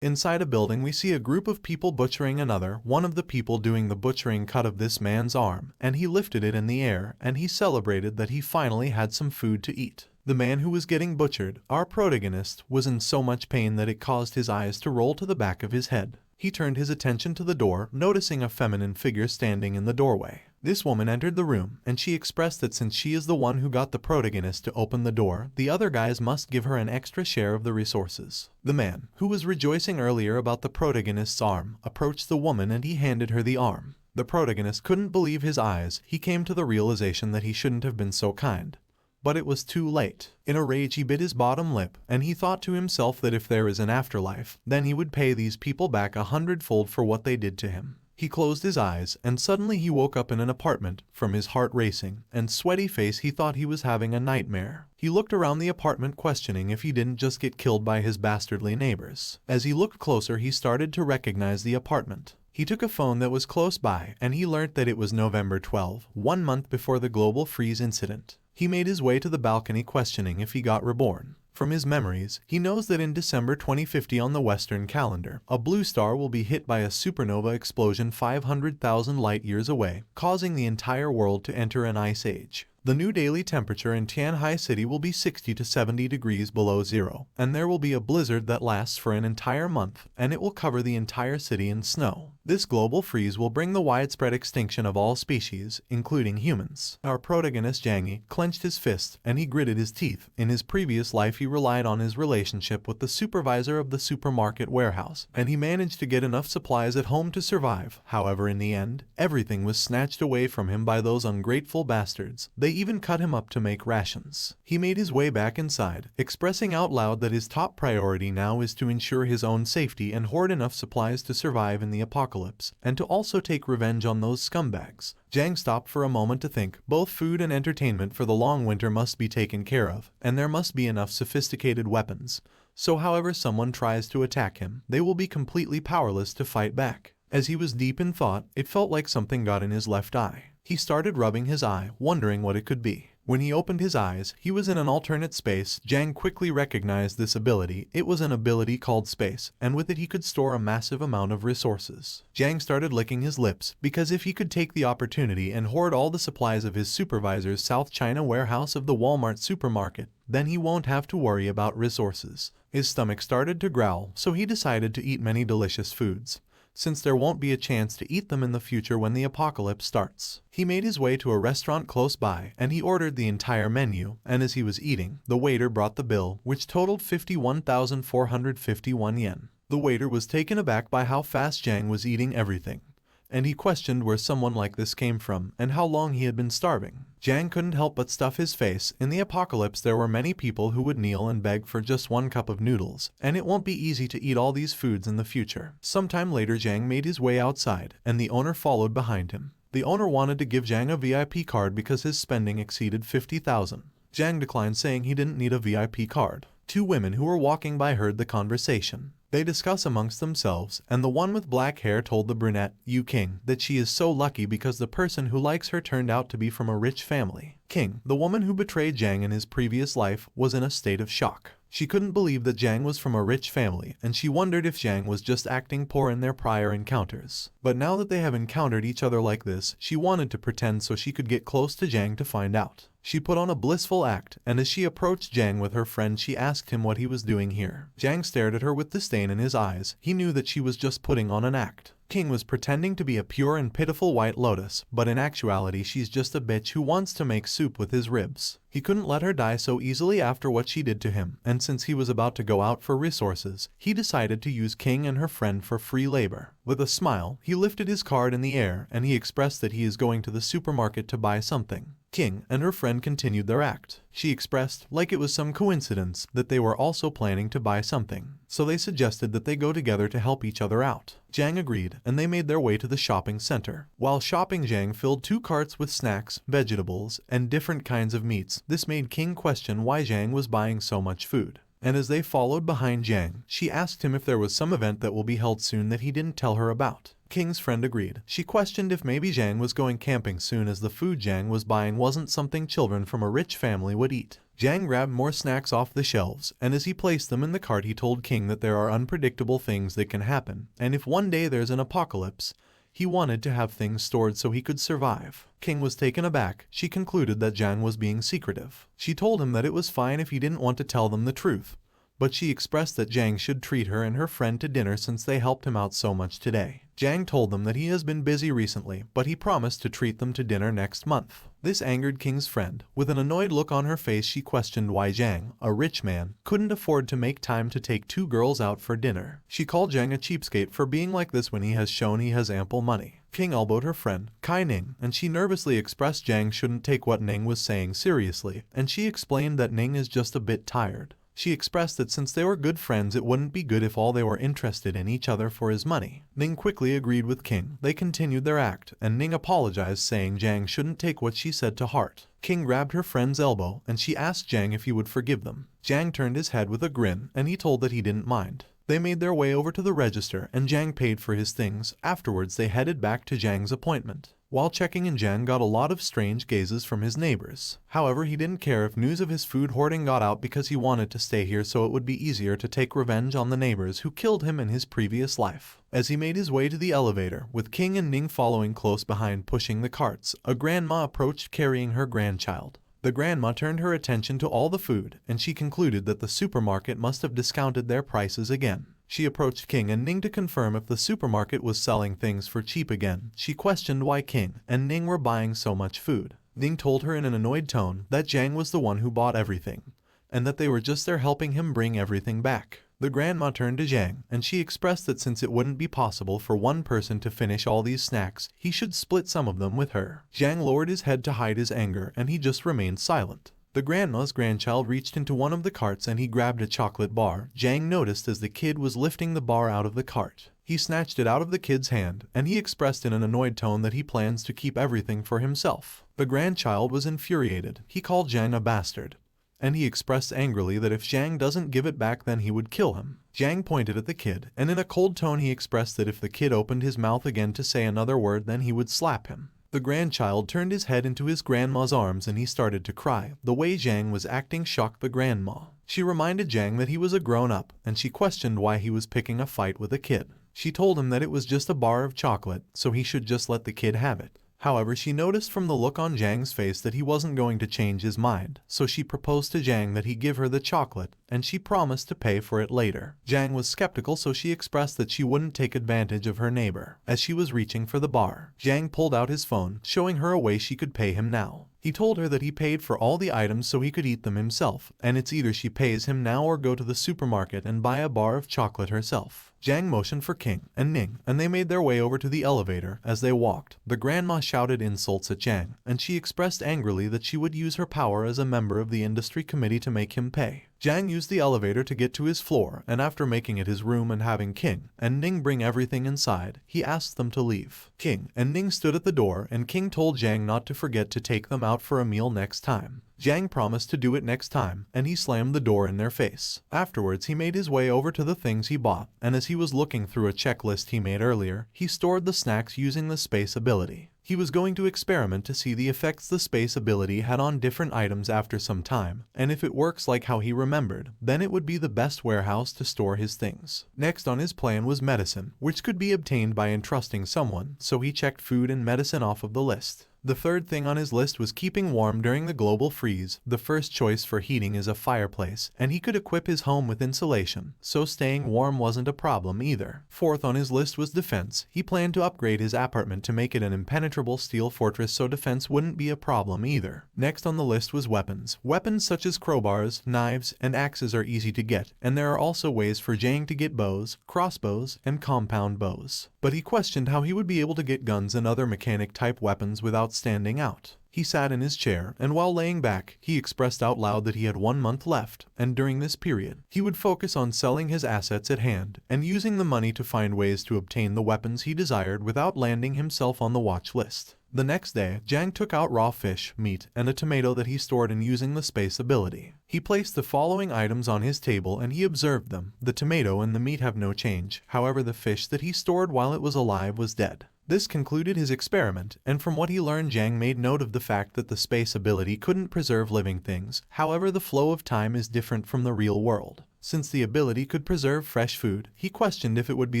Inside a building, we see a group of people butchering another. One of the people doing the butchering cut of this man's arm, and he lifted it in the air, and he celebrated that he finally had some food to eat. The man who was getting butchered, our protagonist, was in so much pain that it caused his eyes to roll to the back of his head. He turned his attention to the door, noticing a feminine figure standing in the doorway. This woman entered the room, and she expressed that since she is the one who got the protagonist to open the door, the other guys must give her an extra share of the resources. The man, who was rejoicing earlier about the protagonist's arm, approached the woman and he handed her the arm. The protagonist couldn't believe his eyes. He came to the realization that he shouldn't have been so kind. But it was too late. In a rage, he bit his bottom lip, and he thought to himself that if there is an afterlife, then he would pay these people back 100-fold for what they did to him. He closed his eyes, and suddenly he woke up in an apartment. From his heart racing and sweaty face, he thought he was having a nightmare. He looked around the apartment, questioning if he didn't just get killed by his bastardly neighbors. As he looked closer, he started to recognize the apartment. He took a phone that was close by, and he learnt that it was November 12, 1 month before the global freeze incident. He made his way to the balcony, questioning if he got reborn. From his memories, he knows that in December 2050 on the Western calendar, a blue star will be hit by a supernova explosion 500,000 light-years away, causing the entire world to enter an ice age. The new daily temperature in Tianhai City will be 60 to 70 degrees below zero, and there will be a blizzard that lasts for an entire month, and it will cover the entire city in snow. This global freeze will bring the widespread extinction of all species, including humans. Our protagonist Jang clenched his fist, and he gritted his teeth. In his previous life, he relied on his relationship with the supervisor of the supermarket warehouse, and he managed to get enough supplies at home to survive. However, in the end, everything was snatched away from him by those ungrateful bastards. They even cut him up to make rations. He made his way back inside, expressing out loud that his top priority now is to ensure his own safety and hoard enough supplies to survive in the apocalypse, and to also take revenge on those scumbags. Jang stopped for a moment to think. Both food and entertainment for the long winter must be taken care of, and there must be enough sophisticated weapons. So however someone tries to attack him, they will be completely powerless to fight back. As he was deep in thought, it felt like something got in his left eye. He started rubbing his eye, wondering what it could be. When he opened his eyes, he was in an alternate space. Jang quickly recognized this ability. It was an ability called space, and with it he could store a massive amount of resources. Jang started licking his lips, because if he could take the opportunity and hoard all the supplies of his supervisor's South China warehouse of the Walmart supermarket, then he won't have to worry about resources. His stomach started to growl, so he decided to eat many delicious foods, since there won't be a chance to eat them in the future when the apocalypse starts. He made his way to a restaurant close by, and he ordered the entire menu, and as he was eating, the waiter brought the bill, which totaled 51,451 yen. The waiter was taken aback by how fast Jang was eating everything, and he questioned where someone like this came from and how long he had been starving. Jang couldn't help but stuff his face. In the apocalypse, there were many people who would kneel and beg for just 1 cup of noodles, and it won't be easy to eat all these foods in the future. Sometime later, Jang made his way outside, and the owner followed behind him. The owner wanted to give Jang a VIP card because his spending exceeded 50,000. Jang declined, saying he didn't need a VIP card. 2 women who were walking by heard the conversation. They discuss amongst themselves, and the one with black hair told the brunette, Yu King, that she is so lucky because the person who likes her turned out to be from a rich family. King, the woman who betrayed Jang in his previous life, was in a state of shock. She couldn't believe that Jang was from a rich family, and she wondered if Jang was just acting poor in their prior encounters. But now that they have encountered each other like this, she wanted to pretend so she could get close to Jang to find out. She put on a blissful act, and as she approached Jang with her friend, she asked him what he was doing here. Jang stared at her with disdain in his eyes. He knew that she was just putting on an act. King was pretending to be a pure and pitiful white lotus, but in actuality she's just a bitch who wants to make soup with his ribs. He couldn't let her die so easily after what she did to him, and since he was about to go out for resources, he decided to use King and her friend for free labor. With a smile, he lifted his card in the air, and he expressed that he is going to the supermarket to buy something. King and her friend continued their act. She expressed, like it was some coincidence, that they were also planning to buy something, so they suggested that they go together to help each other out. Jang agreed, and they made their way to the shopping center. While shopping, Jang filled 2 carts with snacks, vegetables, and different kinds of meats. This made King question why Jang was buying so much food. And as they followed behind Jang, she asked him if there was some event that will be held soon that he didn't tell her about. King's friend agreed. She questioned if maybe Jang was going camping soon, as the food Jang was buying wasn't something children from a rich family would eat. Jang grabbed more snacks off the shelves, and as he placed them in the cart he told King that there are unpredictable things that can happen, and if one day there's an apocalypse, he wanted to have things stored so he could survive. King was taken aback. She concluded that Jang was being secretive. She told him that it was fine if he didn't want to tell them the truth, but she expressed that Jang should treat her and her friend to dinner since they helped him out so much today. Jang told them that he has been busy recently, but he promised to treat them to dinner next month. This angered King's friend. With an annoyed look on her face, she questioned why Jang, a rich man, couldn't afford to make time to take two girls out for dinner. She called Jang a cheapskate for being like this when he has shown he has ample money. King elbowed her friend, Kai Ning, and she nervously expressed Jang shouldn't take what Ning was saying seriously, and she explained that Ning is just a bit tired. She expressed that since they were good friends it wouldn't be good if all they were interested in each other for his money. Ning quickly agreed with King. They continued their act, and Ning apologized saying Jang shouldn't take what she said to heart. King grabbed her friend's elbow and she asked Jang if he would forgive them. Jang turned his head with a grin and he told that he didn't mind. They made their way over to the register and Jang paid for his things. Afterwards they headed back to Jang's appointment. While checking in, Jang got a lot of strange gazes from his neighbors. However, he didn't care if news of his food hoarding got out because he wanted to stay here so it would be easier to take revenge on the neighbors who killed him in his previous life. As he made his way to the elevator, with King and Ning following close behind pushing the carts, a grandma approached carrying her grandchild. The grandma turned her attention to all the food, and she concluded that the supermarket must have discounted their prices again. She approached King and Ning to confirm if the supermarket was selling things for cheap again. She questioned why King and Ning were buying so much food. Ning told her in an annoyed tone that Jang was the one who bought everything, and that they were just there helping him bring everything back. The grandma turned to Jang, and she expressed that since it wouldn't be possible for one person to finish all these snacks, he should split some of them with her. Jang lowered his head to hide his anger, and he just remained silent. The grandma's grandchild reached into one of the carts and he grabbed a chocolate bar. Jang noticed as the kid was lifting the bar out of the cart. He snatched it out of the kid's hand, and he expressed in an annoyed tone that he plans to keep everything for himself. The grandchild was infuriated. He called Jang a bastard, and he expressed angrily that if Jang doesn't give it back then he would kill him. Jang pointed at the kid, and in a cold tone he expressed that if the kid opened his mouth again to say another word then he would slap him. The grandchild turned his head into his grandma's arms and he started to cry. The way Jang was acting shocked the grandma. She reminded Jang that he was a grown-up, and she questioned why he was picking a fight with a kid. She told him that it was just a bar of chocolate, so he should just let the kid have it. However, she noticed from the look on Jang's face that he wasn't going to change his mind, so she proposed to Jang that he give her the chocolate, and she promised to pay for it later. Jang was skeptical, so she expressed that she wouldn't take advantage of her neighbor. As she was reaching for the bar, Jang pulled out his phone, showing her a way she could pay him now. He told her that he paid for all the items so he could eat them himself, and it's either she pays him now or go to the supermarket and buy a bar of chocolate herself. Jang motioned for King and Ning, and they made their way over to the elevator. As they walked, the grandma shouted insults at Jang, and she expressed angrily that she would use her power as a member of the industry committee to make him pay. Jang used the elevator to get to his floor, and after making it his room and having King and Ning bring everything inside, he asked them to leave. King and Ning stood at the door, and King told Jang not to forget to take them out for a meal next time. Jang promised to do it next time, and he slammed the door in their face. Afterwards, he made his way over to the things he bought, and as he was looking through a checklist he made earlier, he stored the snacks using the space ability. He was going to experiment to see the effects the space ability had on different items after some time, and if it works like how he remembered, then it would be the best warehouse to store his things. Next on his plan was medicine, which could be obtained by entrusting someone, so he checked food and medicine off of the list. The third thing on his list was keeping warm during the global freeze. The first choice for heating is a fireplace, and he could equip his home with insulation, so staying warm wasn't a problem either. Fourth on his list was defense. He planned to upgrade his apartment to make it an impenetrable steel fortress so defense wouldn't be a problem either. Next on the list was weapons. Weapons such as crowbars, knives, and axes are easy to get, and there are also ways for Jang to get bows, crossbows, and compound bows. But he questioned how he would be able to get guns and other mechanic-type weapons without standing out. He sat in his chair, and while laying back, he expressed out loud that he had 1 month left, and during this period, he would focus on selling his assets at hand, and using the money to find ways to obtain the weapons he desired without landing himself on the watch list. The next day, Jang took out raw fish, meat, and a tomato that he stored in using the space ability. He placed the following items on his table and he observed them. The tomato and the meat have no change, however the fish that he stored while it was alive was dead. This concluded his experiment, and from what he learned, Jang made note of the fact that the space ability couldn't preserve living things. However, the flow of time is different from the real world. Since the ability could preserve fresh food, he questioned if it would be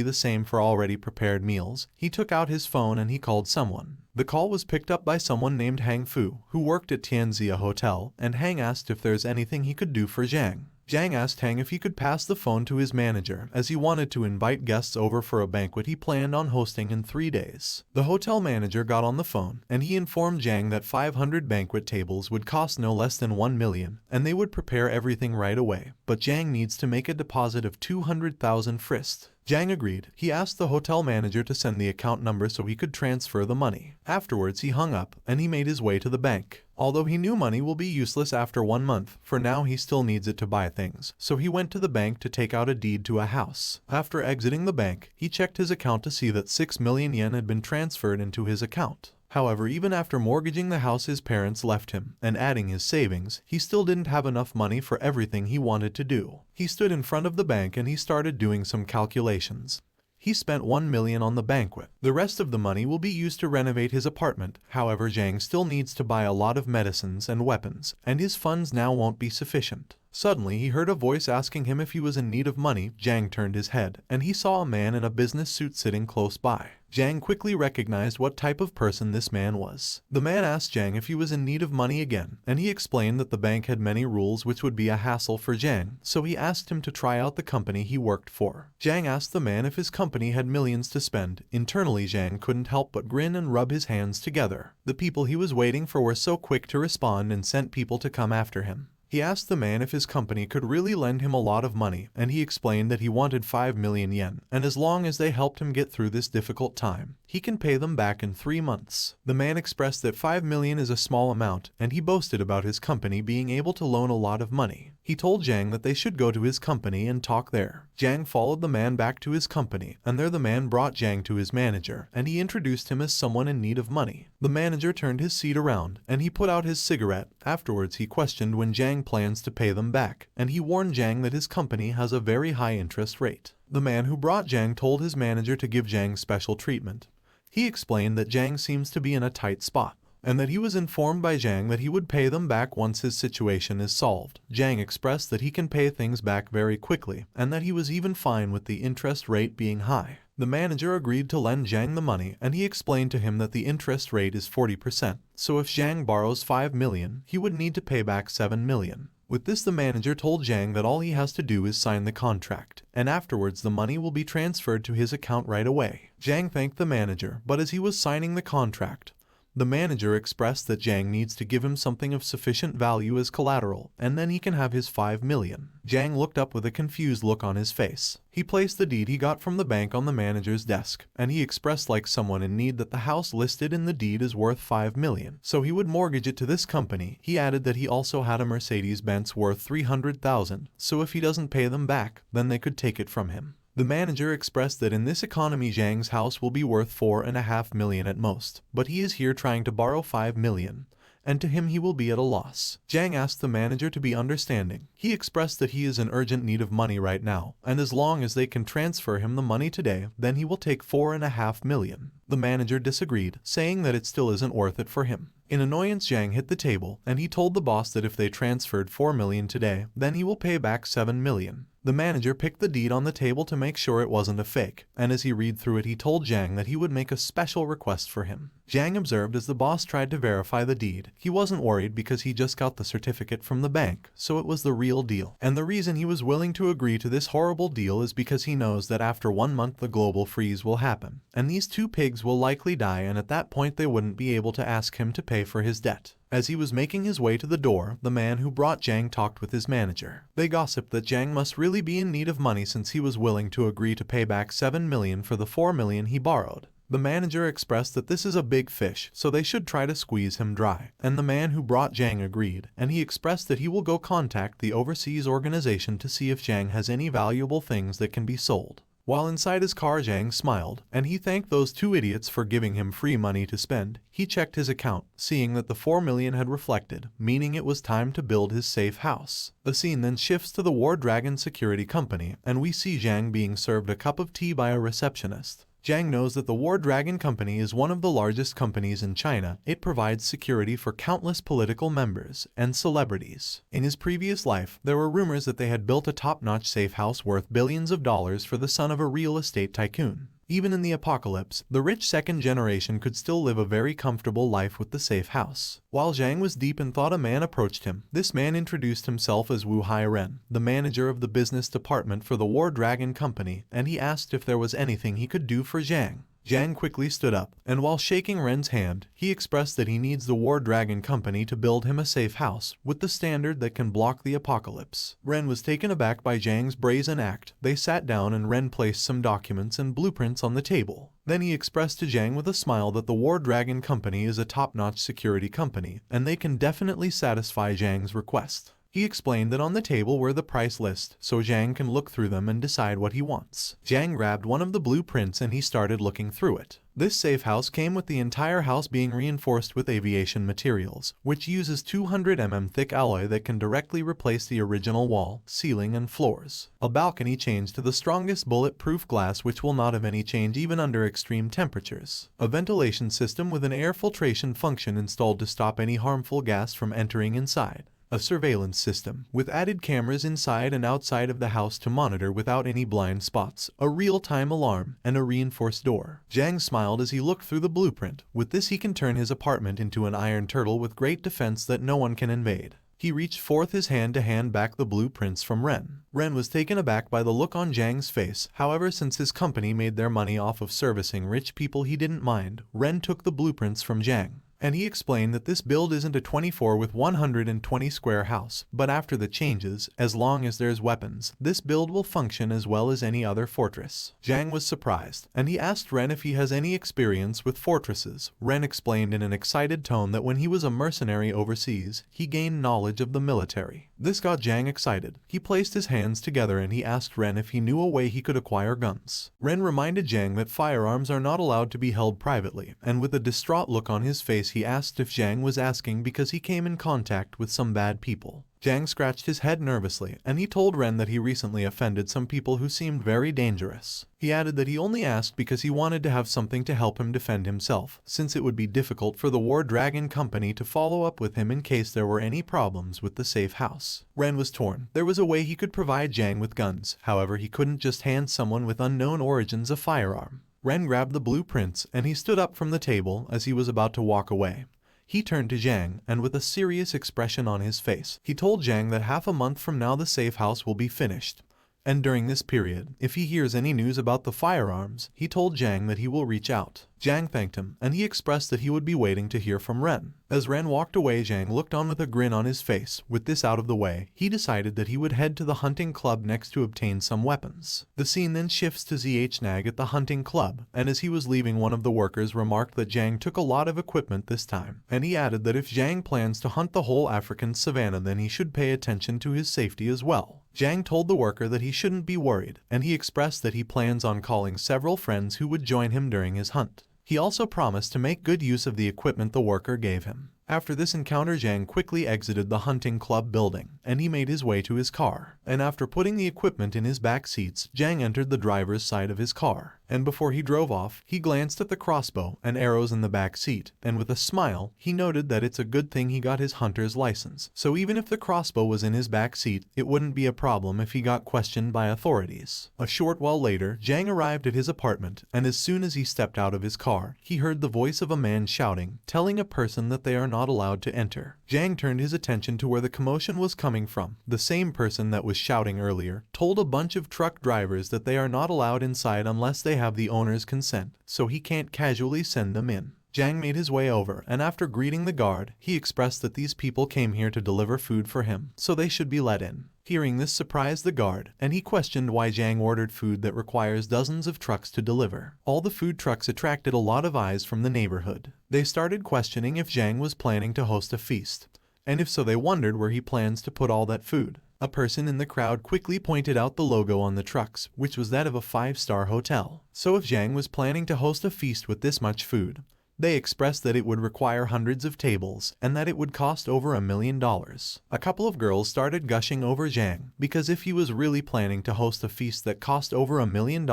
the same for already prepared meals. He took out his phone and he called someone. The call was picked up by someone named Hang Fu, who worked at Tianxia Hotel, and Hang asked if there's anything he could do for Jang. Jang asked Hang if he could pass the phone to his manager, as he wanted to invite guests over for a banquet he planned on hosting in 3 days. The hotel manager got on the phone, and he informed Jang that 500 banquet tables would cost no less than 1 million, and they would prepare everything right away, but Jang needs to make a deposit of 200,000 frist. Jang agreed. He asked the hotel manager to send the account number so he could transfer the money. Afterwards, he hung up, and he made his way to the bank. Although he knew money will be useless after 1 month, for now he still needs it to buy things, so he went to the bank to take out a deed to a house. After exiting the bank, he checked his account to see that 6 million yen had been transferred into his account. However, even after mortgaging the house his parents left him, and adding his savings, he still didn't have enough money for everything he wanted to do. He stood in front of the bank and he started doing some calculations. He spent 1 million on the banquet. The rest of the money will be used to renovate his apartment. However, Jang still needs to buy a lot of medicines and weapons, and his funds now won't be sufficient. Suddenly, he heard a voice asking him if he was in need of money. Jang turned his head, and he saw a man in a business suit sitting close by. Jang quickly recognized what type of person this man was. The man asked Jang if he was in need of money again, and he explained that the bank had many rules which would be a hassle for Jang, so he asked him to try out the company he worked for. Jang asked the man if his company had millions to spend. Internally, Jang couldn't help but grin and rub his hands together. The people he was waiting for were so quick to respond and sent people to come after him. He asked the man if his company could really lend him a lot of money, and he explained that he wanted 5 million yen, and as long as they helped him get through this difficult time, he can pay them back in 3 months. The man expressed that 5 million is a small amount, and he boasted about his company being able to loan a lot of money. He told Jang that they should go to his company and talk there. Jang followed the man back to his company, and there the man brought Jang to his manager, and he introduced him as someone in need of money. The manager turned his seat around, and he put out his cigarette. Afterwards, he questioned when Jang plans to pay them back, and he warned Jang that his company has a very high interest rate. The man who brought Jang told his manager to give Jang special treatment. He explained that Jang seems to be in a tight spot, and that he was informed by Jang that he would pay them back once his situation is solved. Jang expressed that he can pay things back very quickly, and that he was even fine with the interest rate being high. The manager agreed to lend Jang the money, and he explained to him that the interest rate is 40%, so if Jang borrows 5 million, he would need to pay back 7 million. With this, the manager told Jang that all he has to do is sign the contract, and afterwards the money will be transferred to his account right away. Jang thanked the manager, but as he was signing the contract, the manager expressed that Jang needs to give him something of sufficient value as collateral, and then he can have his 5 million. Jang looked up with a confused look on his face. He placed the deed he got from the bank on the manager's desk, and he expressed like someone in need that the house listed in the deed is worth 5 million, so he would mortgage it to this company. He added that he also had a Mercedes-Benz worth 300,000, so if he doesn't pay them back, then they could take it from him. The manager expressed that in this economy Jang's house will be worth 4.5 million at most, but he is here trying to borrow 5 million, and to him he will be at a loss. Jang asked the manager to be understanding. He expressed that he is in urgent need of money right now, and as long as they can transfer him the money today, then he will take 4.5 million. The manager disagreed, saying that it still isn't worth it for him. In annoyance, Jang hit the table, and he told the boss that if they transferred 4 million today, then he will pay back 7 million. The manager picked the deed on the table to make sure it wasn't a fake, and as he read through it he told Jang that he would make a special request for him. Jang observed as the boss tried to verify the deed. He wasn't worried because he just got the certificate from the bank, so it was the real deal. And the reason he was willing to agree to this horrible deal is because he knows that after 1 month the global freeze will happen, and these 2 pigs will likely die, and at that point they wouldn't be able to ask him to pay for his debt. As he was making his way to the door, the man who brought Jang talked with his manager. They gossiped that Jang must really be in need of money since he was willing to agree to pay back 7 million for the 4 million he borrowed. The manager expressed that this is a big fish, so they should try to squeeze him dry, and the man who brought Jang agreed, and he expressed that he will go contact the overseas organization to see if Jang has any valuable things that can be sold. While inside his car, Jang smiled, and he thanked those 2 idiots for giving him free money to spend. He checked his account, seeing that the 4 million had reflected, meaning it was time to build his safe house. The scene then shifts to the War Dragon Security Company, and we see Jang being served a cup of tea by a receptionist. Jang knows that the War Dragon Company is one of the largest companies in China. It provides security for countless political members and celebrities. In his previous life, there were rumors that they had built a top-notch safe house worth billions of dollars for the son of a real estate tycoon. Even in the apocalypse, the rich second generation could still live a very comfortable life with the safe house. While Jang was deep in thought, a man approached him. This man introduced himself as Wu Hai-ren, the manager of the business department for the War Dragon Company, and he asked if there was anything he could do for Jang. Jang quickly stood up, and while shaking Ren's hand, he expressed that he needs the War Dragon Company to build him a safe house with the standard that can block the apocalypse. Ren was taken aback by Jang's brazen act. They sat down and Ren placed some documents and blueprints on the table. Then he expressed to Jang with a smile that the War Dragon Company is a top-notch security company, and they can definitely satisfy Jang's request. He explained that on the table were the price list, so Jang can look through them and decide what he wants. Jang grabbed one of the blueprints and he started looking through it. This safe house came with the entire house being reinforced with aviation materials, which uses 200 mm thick alloy that can directly replace the original wall, ceiling, and floors. A balcony changed to the strongest bulletproof glass which will not have any change even under extreme temperatures. A ventilation system with an air filtration function installed to stop any harmful gas from entering inside. A surveillance system, with added cameras inside and outside of the house to monitor without any blind spots, a real-time alarm, and a reinforced door. Jang smiled as he looked through the blueprint. With this he can turn his apartment into an iron turtle with great defense that no one can invade. He reached forth his hand to hand back the blueprints from Ren. Ren was taken aback by the look on Jang's face. However, since his company made their money off of servicing rich people, he didn't mind. Ren took the blueprints from Jang. And he explained that this build isn't a 24 with 120 square house, but after the changes, as long as there's weapons, this build will function as well as any other fortress. Jang was surprised, and he asked Ren if he has any experience with fortresses. Ren explained in an excited tone that when he was a mercenary overseas, he gained knowledge of the military. This got Jang excited. He placed his hands together and he asked Ren if he knew a way he could acquire guns. Ren reminded Jang that firearms are not allowed to be held privately, and with a distraught look on his face he asked if Jang was asking because he came in contact with some bad people. Jang scratched his head nervously, and he told Ren that he recently offended some people who seemed very dangerous. He added that he only asked because he wanted to have something to help him defend himself, since it would be difficult for the War Dragon Company to follow up with him in case there were any problems with the safe house. Ren was torn. There was a way he could provide Jang with guns, however he couldn't just hand someone with unknown origins a firearm. Ren grabbed the blueprints and he stood up from the table as he was about to walk away. He turned to Jang, and with a serious expression on his face, he told Jang that half a month from now the safe house will be finished. And during this period, if he hears any news about the firearms, he told Jang that he will reach out. Jang thanked him, and he expressed that he would be waiting to hear from Ren. As Ren walked away, Jang looked on with a grin on his face. With this out of the way, he decided that he would head to the hunting club next to obtain some weapons. The scene then shifts to Nag at the hunting club, and as he was leaving, one of the workers remarked that Jang took a lot of equipment this time, and he added that if Jang plans to hunt the whole African savanna, then he should pay attention to his safety as well. Jang told the worker that he shouldn't be worried, and he expressed that he plans on calling several friends who would join him during his hunt. He also promised to make good use of the equipment the worker gave him. After this encounter, Jang quickly exited the hunting club building, and he made his way to his car. And after putting the equipment in his back seats, Jang entered the driver's side of his car. And before he drove off, he glanced at the crossbow and arrows in the back seat, and with a smile, he noted that it's a good thing he got his hunter's license. So even if the crossbow was in his back seat, it wouldn't be a problem if he got questioned by authorities. A short while later, Jang arrived at his apartment, and as soon as he stepped out of his car, he heard the voice of a man shouting, telling a person that they are not allowed to enter. Jang turned his attention to where the commotion was coming from. The same person that was shouting earlier told a bunch of truck drivers that they are not allowed inside unless they have the owner's consent, so he can't casually send them in. Jang made his way over, and after greeting the guard, he expressed that these people came here to deliver food for him, so they should be let in. Hearing this surprised the guard, and he questioned why Jang ordered food that requires dozens of trucks to deliver. All the food trucks attracted a lot of eyes from the neighborhood. They started questioning if Jang was planning to host a feast, and if so, they wondered where he plans to put all that food. A person in the crowd quickly pointed out the logo on the trucks, which was that of a 5-star hotel. So if Jang was planning to host a feast with this much food, They expressed that it would require hundreds of tables and that it would cost over $1 million. A couple of girls started gushing over Jang because if he was really planning to host a feast that cost over $1 million,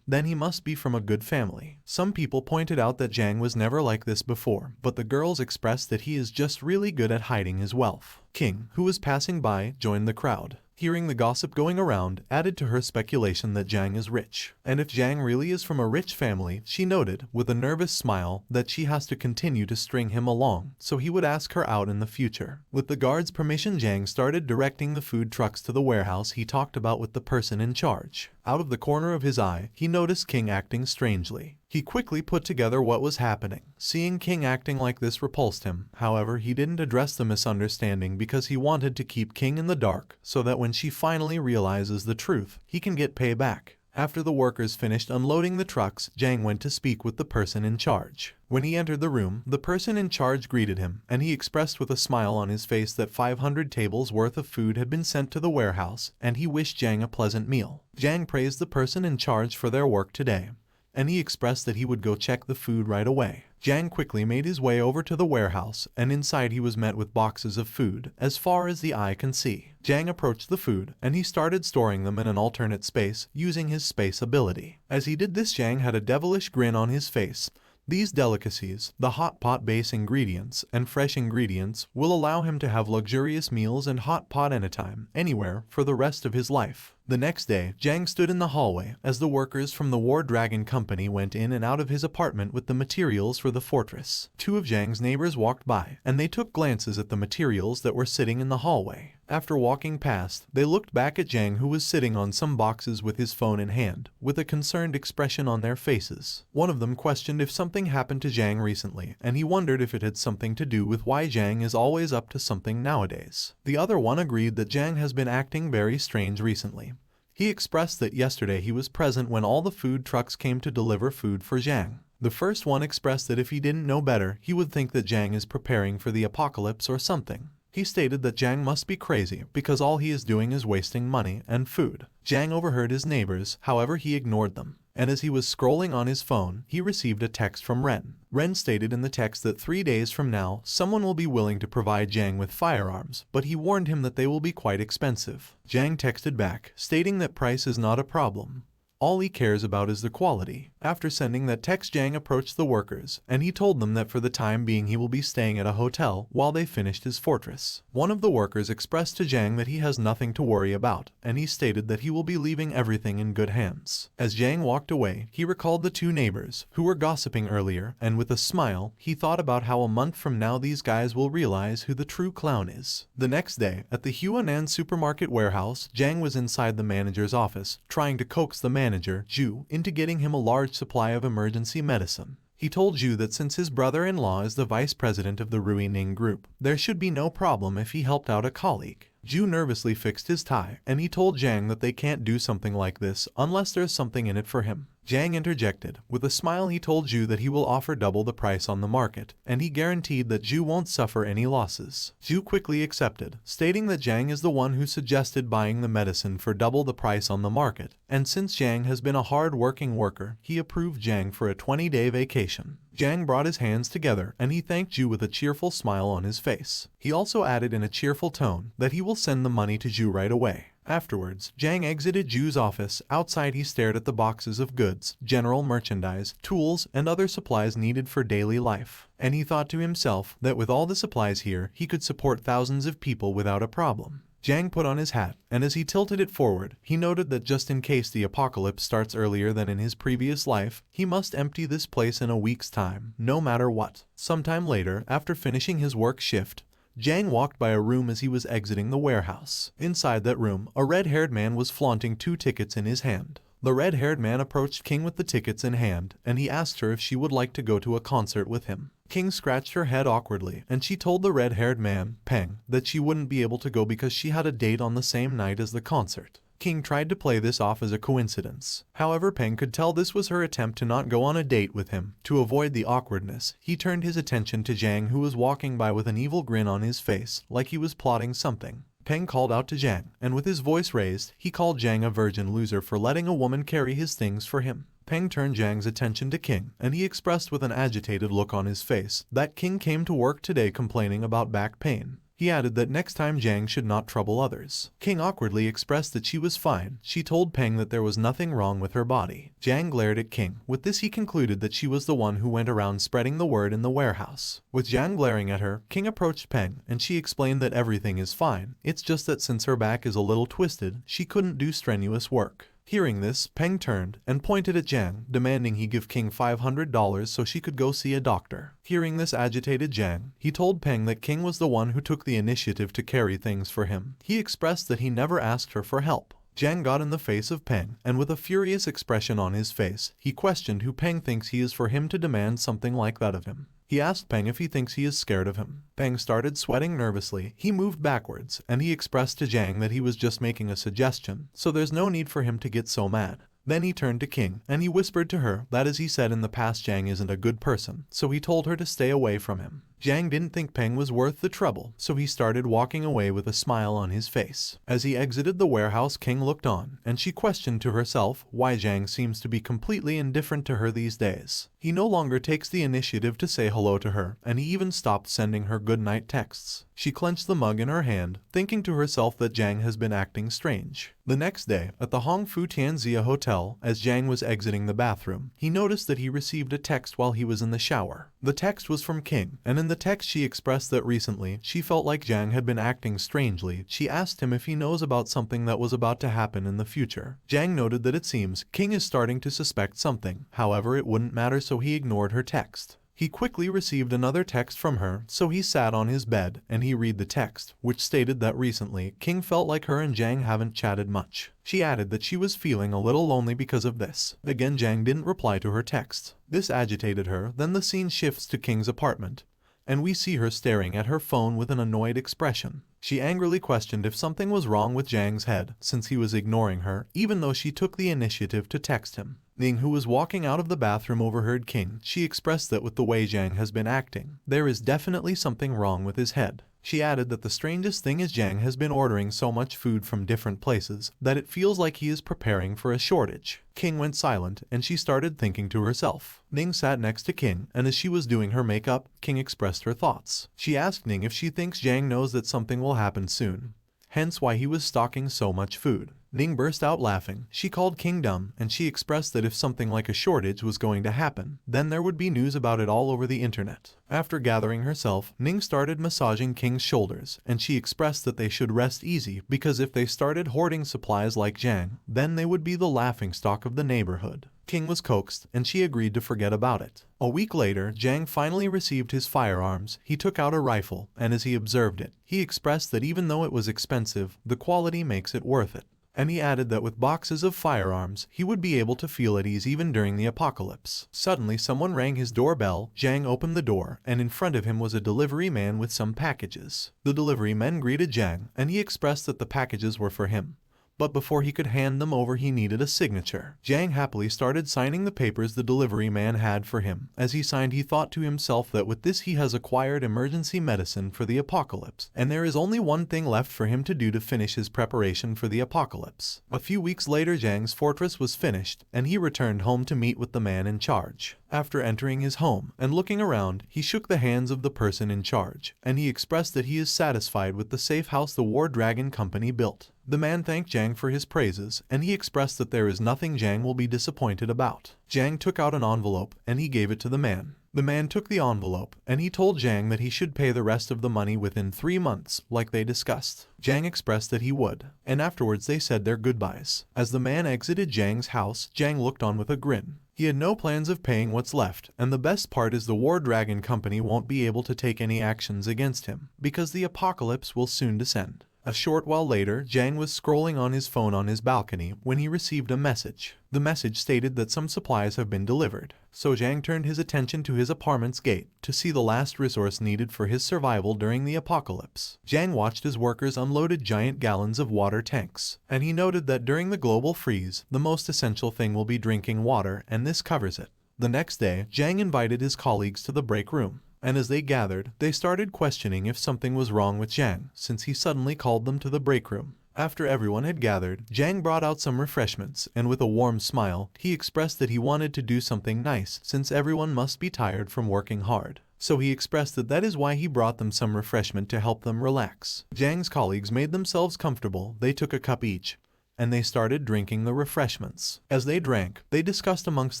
then he must be from a good family. Some people pointed out that Jang was never like this before, but the girls expressed that he is just really good at hiding his wealth. King, who was passing by, joined the crowd. Hearing the gossip going around added to her speculation that Jang is rich. And if Jang really is from a rich family, she noted, with a nervous smile, that she has to continue to string him along, so he would ask her out in the future. With the guard's permission, Jang started directing the food trucks to the warehouse he talked about with the person in charge. Out of the corner of his eye, he noticed King acting strangely. He quickly put together what was happening. Seeing King acting like this repulsed him. However, he didn't address the misunderstanding because he wanted to keep King in the dark so that when she finally realizes the truth, he can get payback. After the workers finished unloading the trucks, Jang went to speak with the person in charge. When he entered the room, the person in charge greeted him, and he expressed with a smile on his face that 500 tables worth of food had been sent to the warehouse, and he wished Jang a pleasant meal. Jang praised the person in charge for their work today, and he expressed that he would go check the food right away. Jang quickly made his way over to the warehouse, and inside he was met with boxes of food, as far as the eye can see. Jang approached the food, and he started storing them in an alternate space, using his space ability. As he did this, Jang had a devilish grin on his face. These delicacies, the hot pot base ingredients, and fresh ingredients will allow him to have luxurious meals and hot pot anytime, anywhere, for the rest of his life. The next day, Jang stood in the hallway as the workers from the War Dragon Company went in and out of his apartment with the materials for the fortress. Two of Jang's neighbors walked by, and they took glances at the materials that were sitting in the hallway. After walking past, they looked back at Jang, who was sitting on some boxes with his phone in hand, with a concerned expression on their faces. One of them questioned if something happened to Jang recently, and he wondered if it had something to do with why Jang is always up to something nowadays. The other one agreed that Jang has been acting very strange recently. He expressed that yesterday he was present when all the food trucks came to deliver food for Jang. The first one expressed that if he didn't know better, he would think that Jang is preparing for the apocalypse or something. He stated that Jang must be crazy because all he is doing is wasting money and food. Jang overheard his neighbors, however he ignored them. And as he was scrolling on his phone, he received a text from Ren. Ren stated in the text that 3 days from now, someone will be willing to provide Jang with firearms, but he warned him that they will be quite expensive. Jang texted back, stating that price is not a problem. All he cares about is the quality. After sending that text, Jang approached the workers, and he told them that for the time being he will be staying at a hotel while they finished his fortress. One of the workers expressed to Jang that he has nothing to worry about, and he stated that he will be leaving everything in good hands. As Jang walked away, he recalled the two neighbors, who were gossiping earlier, and with a smile, he thought about how a month from now these guys will realize who the true clown is. The next day, at the Huanan supermarket warehouse, Jang was inside the manager's office, trying to coax the manager, Ju, into getting him a large supply of emergency medicine. He told Ju that since his brother-in-law is the vice president of the Rui Ning group, there should be no problem if he helped out a colleague. Ju nervously fixed his tie, and he told Jang that they can't do something like this unless there's something in it for him. Jang interjected. With a smile, he told Ju that he will offer double the price on the market, and he guaranteed that Ju won't suffer any losses. Ju quickly accepted, stating that Jang is the one who suggested buying the medicine for double the price on the market, and since Jang has been a hard-working worker, he approved Jang for a 20-day vacation. Jang brought his hands together, and he thanked Ju with a cheerful smile on his face. He also added in a cheerful tone that he will send the money to Ju right away. Afterwards, Jang exited Ju's office. Outside, he stared at the boxes of goods, general merchandise, tools, and other supplies needed for daily life. And he thought to himself that with all the supplies here, he could support thousands of people without a problem. Jang put on his hat, and as he tilted it forward, he noted that just in case the apocalypse starts earlier than in his previous life, he must empty this place in a week's time, no matter what. Sometime later, after finishing his work shift, Jang walked by a room as he was exiting the warehouse. Inside that room, a red-haired man was flaunting 2 tickets in his hand. The red-haired man approached King with the tickets in hand, and he asked her if she would like to go to a concert with him. King scratched her head awkwardly, and she told the red-haired man, Peng, that she wouldn't be able to go because she had a date on the same night as the concert. King tried to play this off as a coincidence. However, Peng could tell this was her attempt to not go on a date with him. To avoid the awkwardness, he turned his attention to Jang, who was walking by with an evil grin on his face, like he was plotting something. Peng called out to Jang, and with his voice raised, he called Jang a virgin loser for letting a woman carry his things for him. Peng turned Jang's attention to King, and he expressed with an agitated look on his face that King came to work today complaining about back pain. He added that next time Jang should not trouble others. King awkwardly expressed that she was fine. She told Peng that there was nothing wrong with her body. Jang glared at King. With this he concluded that she was the one who went around spreading the word in the warehouse. With Jang glaring at her, King approached Peng, and she explained that everything is fine. It's just that since her back is a little twisted, she couldn't do strenuous work. Hearing this, Peng turned and pointed at Jang, demanding he give King $500 so she could go see a doctor. Hearing this agitated Jang, he told Peng that King was the one who took the initiative to carry things for him. He expressed that he never asked her for help. Jang got in the face of Peng, and with a furious expression on his face, he questioned who Peng thinks he is for him to demand something like that of him. He asked Peng if he thinks he is scared of him. Peng started sweating nervously. He moved backwards, and he expressed to Jang that he was just making a suggestion, so there's no need for him to get so mad. Then he turned to King, and he whispered to her that as he said in the past Jang isn't a good person, so he told her to stay away from him. Jang didn't think Peng was worth the trouble, so he started walking away with a smile on his face. As he exited the warehouse, King looked on, and she questioned to herself why Jang seems to be completely indifferent to her these days. He no longer takes the initiative to say hello to her, and he even stopped sending her goodnight texts. She clenched the mug in her hand, thinking to herself that Jang has been acting strange. The next day, at the Hong Fu Tianxia Hotel, as Jang was exiting the bathroom, he noticed that he received a text while he was in the shower. The text was from King, and in the text she expressed that recently she felt like Jang had been acting strangely. She asked him if he knows about something that was about to happen in the future. Jang noted that it seems King is starting to suspect something, however it wouldn't matter, so he ignored her text. He quickly received another text from her, so he sat on his bed and he read the text, which stated that recently King felt like her and Jang haven't chatted much. She added that she was feeling a little lonely because of this. Again, Jang didn't reply to her text. This agitated her. Then the scene shifts to King's apartment, and we see her staring at her phone with an annoyed expression. She angrily questioned if something was wrong with Jang's head, since he was ignoring her, even though she took the initiative to text him. Ning, who was walking out of the bathroom, overheard King. She expressed that with the way Jang has been acting, there is definitely something wrong with his head. She added that the strangest thing is Jang has been ordering so much food from different places that it feels like he is preparing for a shortage. King went silent, and she started thinking to herself. Ning sat next to King, and as she was doing her makeup, King expressed her thoughts. She asked Ning if she thinks Jang knows that something will happen soon, hence why he was stocking so much food. Ning burst out laughing. She called King dumb, and she expressed that if something like a shortage was going to happen, then there would be news about it all over the internet. After gathering herself, Ning started massaging King's shoulders, and she expressed that they should rest easy because if they started hoarding supplies like Jang, then they would be the laughingstock of the neighborhood. King was coaxed, and she agreed to forget about it. A week later, Jang finally received his firearms. He took out a rifle, and as he observed it, he expressed that even though it was expensive, the quality makes it worth it. And he added that with boxes of firearms, he would be able to feel at ease even during the apocalypse. Suddenly, someone rang his doorbell. Jang opened the door, and in front of him was a delivery man with some packages. The delivery man greeted Jang, and he expressed that the packages were for him. But before he could hand them over, he needed a signature. Jang happily started signing the papers the delivery man had for him. As he signed, he thought to himself that with this he has acquired emergency medicine for the apocalypse, and there is only one thing left for him to do to finish his preparation for the apocalypse. A few weeks later, Jang's fortress was finished, and he returned home to meet with the man in charge. After entering his home and looking around, he shook the hands of the person in charge, and he expressed that he is satisfied with the safe house the War Dragon Company built. The man thanked Jang for his praises, and he expressed that there is nothing Jang will be disappointed about. Jang took out an envelope, and he gave it to the man. The man took the envelope, and he told Jang that he should pay the rest of the money within 3 months, like they discussed. Jang expressed that he would, and afterwards they said their goodbyes. As the man exited Jang's house, Jang looked on with a grin. He had no plans of paying what's left, and the best part is the War Dragon Company won't be able to take any actions against him, because the apocalypse will soon descend. A short while later, Jang was scrolling on his phone on his balcony when he received a message. The message stated that some supplies have been delivered, so Jang turned his attention to his apartment's gate to see the last resource needed for his survival during the apocalypse. Jang watched as workers unloaded giant gallons of water tanks, and he noted that during the global freeze, the most essential thing will be drinking water, and this covers it. The next day, Jang invited his colleagues to the break room, and as they gathered, they started questioning if something was wrong with Jang, since he suddenly called them to the break room. After everyone had gathered, Jang brought out some refreshments, and with a warm smile, he expressed that he wanted to do something nice since everyone must be tired from working hard. So he expressed that is why he brought them some refreshment to help them relax. Jang's colleagues made themselves comfortable, they took a cup each, and they started drinking the refreshments. As they drank, they discussed amongst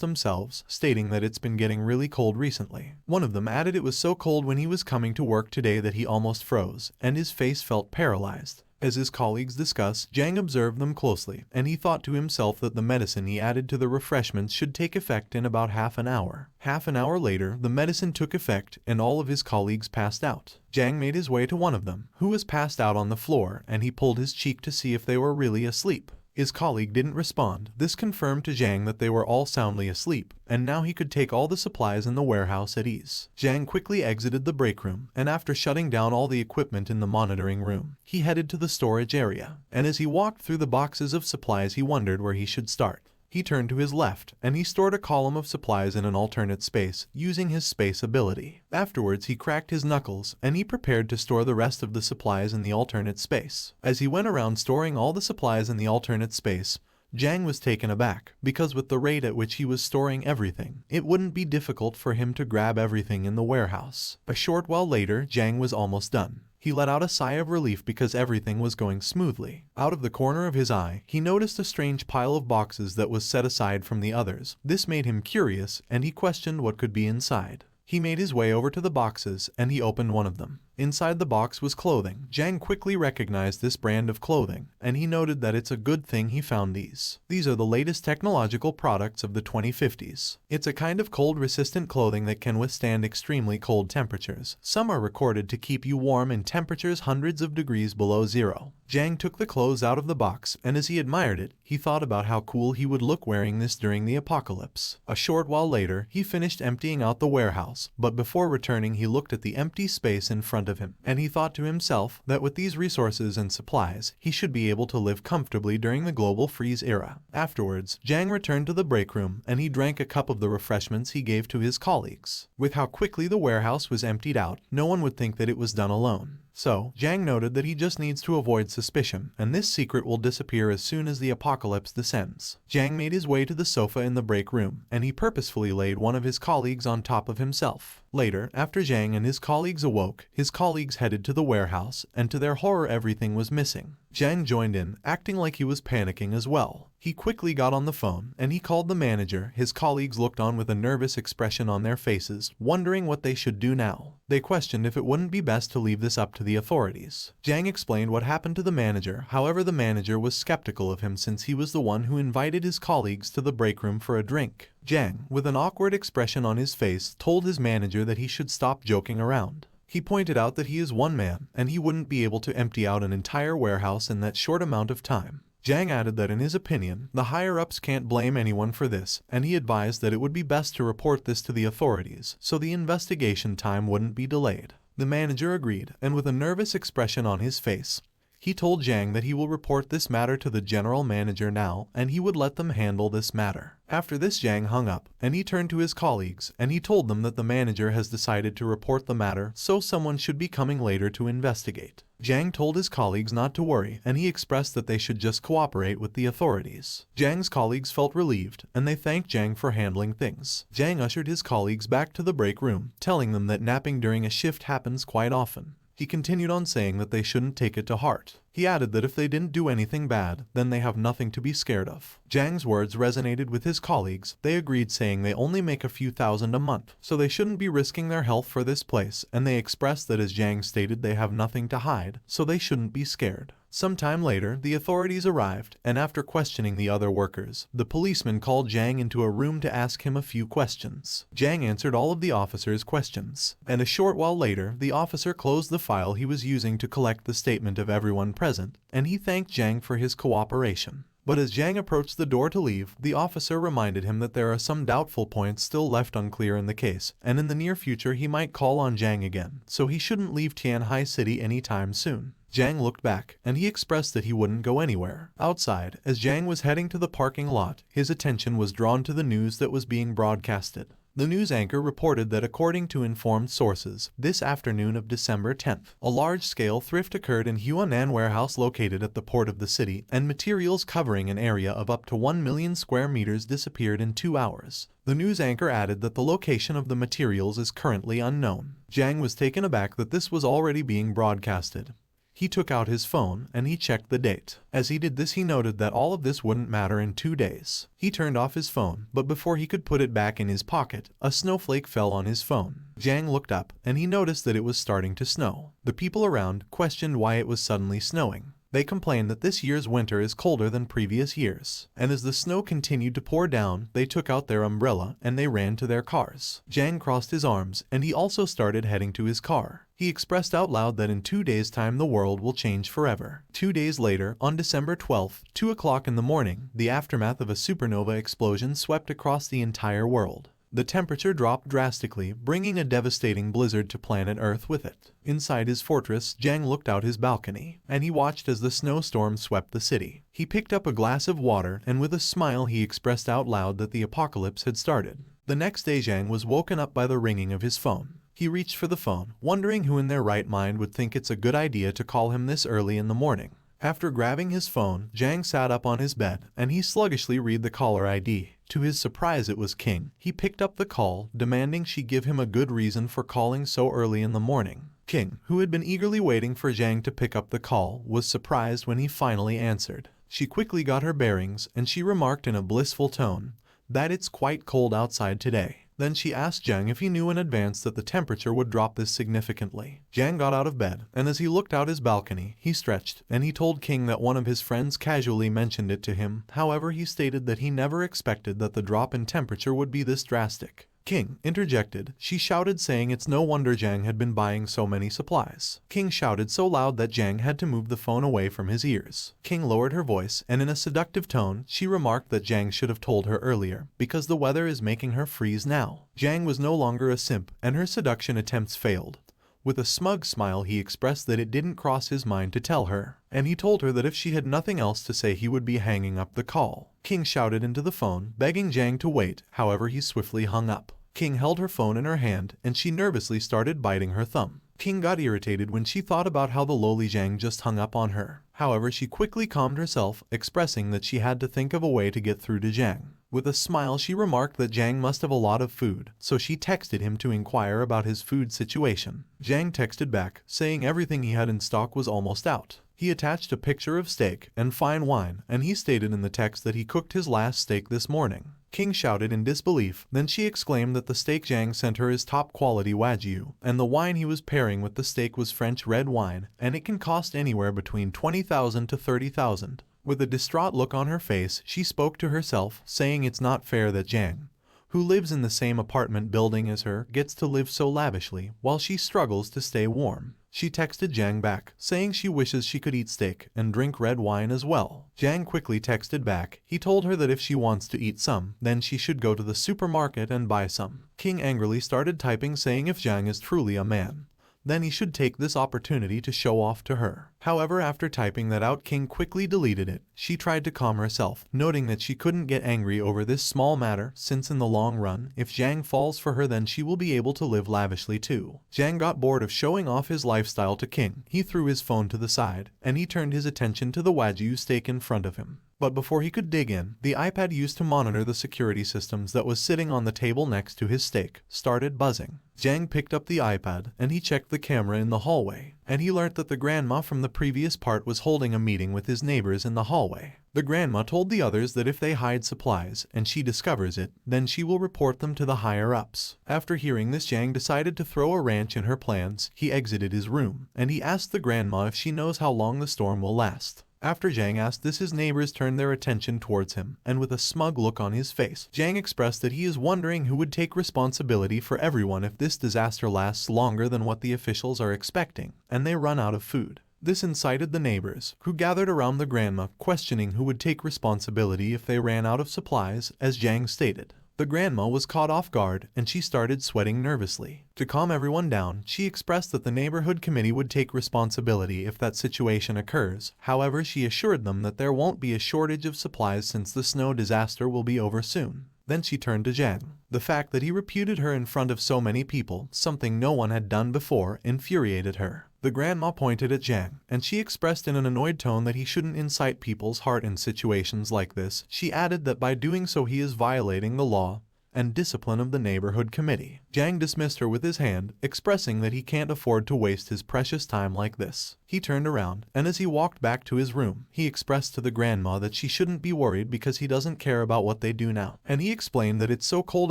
themselves, stating that it's been getting really cold recently. One of them added it was so cold when he was coming to work today that he almost froze, and his face felt paralyzed. As his colleagues discussed, Jang observed them closely, and he thought to himself that the medicine he added to the refreshments should take effect in about half an hour. Half an hour later, the medicine took effect, and all of his colleagues passed out. Jang made his way to one of them, who was passed out on the floor, and he pulled his cheek to see if they were really asleep. His colleague didn't respond. This confirmed to Jang that they were all soundly asleep, and now he could take all the supplies in the warehouse at ease. Jang quickly exited the break room, and after shutting down all the equipment in the monitoring room, he headed to the storage area. And as he walked through the boxes of supplies, he wondered where he should start. He turned to his left, and he stored a column of supplies in an alternate space, using his space ability. Afterwards, he cracked his knuckles, and he prepared to store the rest of the supplies in the alternate space. As he went around storing all the supplies in the alternate space, Jang was taken aback, because with the rate at which he was storing everything, it wouldn't be difficult for him to grab everything in the warehouse. A short while later, Jang was almost done. He let out a sigh of relief because everything was going smoothly. Out of the corner of his eye, he noticed a strange pile of boxes that was set aside from the others. This made him curious, and he questioned what could be inside. He made his way over to the boxes, and he opened one of them. Inside the box was clothing. Jang quickly recognized this brand of clothing, and he noted that it's a good thing he found these. These are the latest technological products of the 2050s. It's a kind of cold-resistant clothing that can withstand extremely cold temperatures. Some are recorded to keep you warm in temperatures hundreds of degrees below zero. Jang took the clothes out of the box, and as he admired it, he thought about how cool he would look wearing this during the apocalypse. A short while later, he finished emptying out the warehouse, but before returning he looked at the empty space in front of him, and he thought to himself that with these resources and supplies, he should be able to live comfortably during the global freeze era. Afterwards, Jang returned to the break room, and he drank a cup of the refreshments he gave to his colleagues. With how quickly the warehouse was emptied out, no one would think that it was done alone. So, Jang noted that he just needs to avoid suspicion, and this secret will disappear as soon as the apocalypse descends. Jang made his way to the sofa in the break room, and he purposefully laid one of his colleagues on top of himself. Later, after Jang and his colleagues awoke, his colleagues headed to the warehouse, and to their horror everything was missing. Jang joined in, acting like he was panicking as well. He quickly got on the phone, and he called the manager. His colleagues looked on with a nervous expression on their faces, wondering what they should do now. They questioned if it wouldn't be best to leave this up to the authorities. Jang explained what happened to the manager, however the manager was skeptical of him since he was the one who invited his colleagues to the break room for a drink. Jang, with an awkward expression on his face, told his manager that he should stop joking around. He pointed out that he is one man, and he wouldn't be able to empty out an entire warehouse in that short amount of time. Jang added that in his opinion, the higher-ups can't blame anyone for this, and he advised that it would be best to report this to the authorities, so the investigation time wouldn't be delayed. The manager agreed, and with a nervous expression on his face, he told Jang that he will report this matter to the general manager now, and he would let them handle this matter. After this, Jang hung up, and he turned to his colleagues, and he told them that the manager has decided to report the matter, so someone should be coming later to investigate. Jang told his colleagues not to worry, and he expressed that they should just cooperate with the authorities. Jang's colleagues felt relieved, and they thanked Jang for handling things. Jang ushered his colleagues back to the break room, telling them that napping during a shift happens quite often. He continued on saying that they shouldn't take it to heart. He added that if they didn't do anything bad, then they have nothing to be scared of. Jang's words resonated with his colleagues. They agreed, saying they only make a few thousand a month, so they shouldn't be risking their health for this place, and they expressed that as Jang stated they have nothing to hide, so they shouldn't be scared. Some time later, the authorities arrived, and after questioning the other workers, the policeman called Jang into a room to ask him a few questions. Jang answered all of the officer's questions, and a short while later, the officer closed the file he was using to collect the statement of everyone present, and he thanked Jang for his cooperation. But as Jang approached the door to leave, the officer reminded him that there are some doubtful points still left unclear in the case, and in the near future he might call on Jang again, so he shouldn't leave Tianhai City anytime soon. Jang looked back, and he expressed that he wouldn't go anywhere. Outside, as Jang was heading to the parking lot, his attention was drawn to the news that was being broadcasted. The news anchor reported that according to informed sources, this afternoon of December 10th, a large-scale theft occurred in Huanan warehouse located at the port of the city, and materials covering an area of up to 1 million square meters disappeared in 2 hours. The news anchor added that the location of the materials is currently unknown. Jang was taken aback that this was already being broadcasted. He took out his phone and he checked the date. As he did this, he noted that all of this wouldn't matter in 2 days. He turned off his phone, but before he could put it back in his pocket, a snowflake fell on his phone. Jang looked up and he noticed that it was starting to snow. The people around questioned why it was suddenly snowing. They complained that this year's winter is colder than previous years, and as the snow continued to pour down, they took out their umbrella and they ran to their cars. Jang crossed his arms and he also started heading to his car. He expressed out loud that in 2 days' time the world will change forever. 2 days later, on December 12th, 2 o'clock in the morning, the aftermath of a supernova explosion swept across the entire world. The temperature dropped drastically, bringing a devastating blizzard to planet Earth with it. Inside his fortress, Jang looked out his balcony, and he watched as the snowstorm swept the city. He picked up a glass of water, and with a smile he expressed out loud that the apocalypse had started. The next day Jang was woken up by the ringing of his phone. He reached for the phone, wondering who in their right mind would think it's a good idea to call him this early in the morning. After grabbing his phone, Jang sat up on his bed, and he sluggishly read the caller ID. To his surprise, it was King. He picked up the call, demanding she give him a good reason for calling so early in the morning. King, who had been eagerly waiting for Jang to pick up the call, was surprised when he finally answered. She quickly got her bearings, and she remarked in a blissful tone that it's quite cold outside today. Then she asked Jang if he knew in advance that the temperature would drop this significantly. Jang got out of bed, and as he looked out his balcony, he stretched, and he told King that one of his friends casually mentioned it to him. However, he stated that he never expected that the drop in temperature would be this drastic. King interjected. She shouted, saying it's no wonder Jang had been buying so many supplies. King shouted so loud that Jang had to move the phone away from his ears. King lowered her voice, and in a seductive tone, she remarked that Jang should have told her earlier, because the weather is making her freeze now. Jang was no longer a simp, and her seduction attempts failed. With a smug smile, he expressed that it didn't cross his mind to tell her, and he told her that if she had nothing else to say he would be hanging up the call. King shouted into the phone, begging Jang to wait. However, he swiftly hung up. King held her phone in her hand, and she nervously started biting her thumb. King got irritated when she thought about how the lowly Jang just hung up on her. However, she quickly calmed herself, expressing that she had to think of a way to get through to Jang. With a smile, she remarked that Jang must have a lot of food, so she texted him to inquire about his food situation. Jang texted back, saying everything he had in stock was almost out. He attached a picture of steak and fine wine, and he stated in the text that he cooked his last steak this morning. King shouted in disbelief. Then she exclaimed that the steak Jang sent her is top-quality Wagyu, and the wine he was pairing with the steak was French red wine, and it can cost anywhere between 20,000 to 30,000. With a distraught look on her face, she spoke to herself, saying it's not fair that Jang, who lives in the same apartment building as her, gets to live so lavishly, while she struggles to stay warm. She texted Jang back, saying she wishes she could eat steak and drink red wine as well. Jang quickly texted back. He told her that if she wants to eat some, then she should go to the supermarket and buy some. King angrily started typing, saying if Jang is truly a man, then he should take this opportunity to show off to her. However, after typing that out, King quickly deleted it. She tried to calm herself, noting that she couldn't get angry over this small matter, since in the long run, if Jang falls for her, then she will be able to live lavishly too. Jang got bored of showing off his lifestyle to King. He threw his phone to the side, and he turned his attention to the Wagyu steak in front of him. But before he could dig in, the iPad used to monitor the security systems that was sitting on the table next to his steak started buzzing. Jang picked up the iPad, and he checked the camera in the hallway, and he learnt that the grandma from the previous part was holding a meeting with his neighbors in the hallway. The grandma told the others that if they hide supplies, and she discovers it, then she will report them to the higher-ups. After hearing this, Jang decided to throw a wrench in her plans. He exited his room, and he asked the grandma if she knows how long the storm will last. After Jang asked this, his neighbors turned their attention towards him, and with a smug look on his face, Jang expressed that he is wondering who would take responsibility for everyone if this disaster lasts longer than what the officials are expecting, and they run out of food. This incited the neighbors, who gathered around the grandma, questioning who would take responsibility if they ran out of supplies, as Jang stated. The grandma was caught off guard, and she started sweating nervously. To calm everyone down, she expressed that the neighborhood committee would take responsibility if that situation occurs. However, she assured them that there won't be a shortage of supplies since the snow disaster will be over soon. Then she turned to Jang. The fact that he reputed her in front of so many people, something no one had done before, infuriated her. The grandma pointed at Jang, and she expressed in an annoyed tone that he shouldn't incite people's heart in situations like this. She added that by doing so he is violating the law and discipline of the neighborhood committee. Jang dismissed her with his hand, expressing that he can't afford to waste his precious time like this. He turned around, and as he walked back to his room, he expressed to the grandma that she shouldn't be worried because he doesn't care about what they do now. And he explained that it's so cold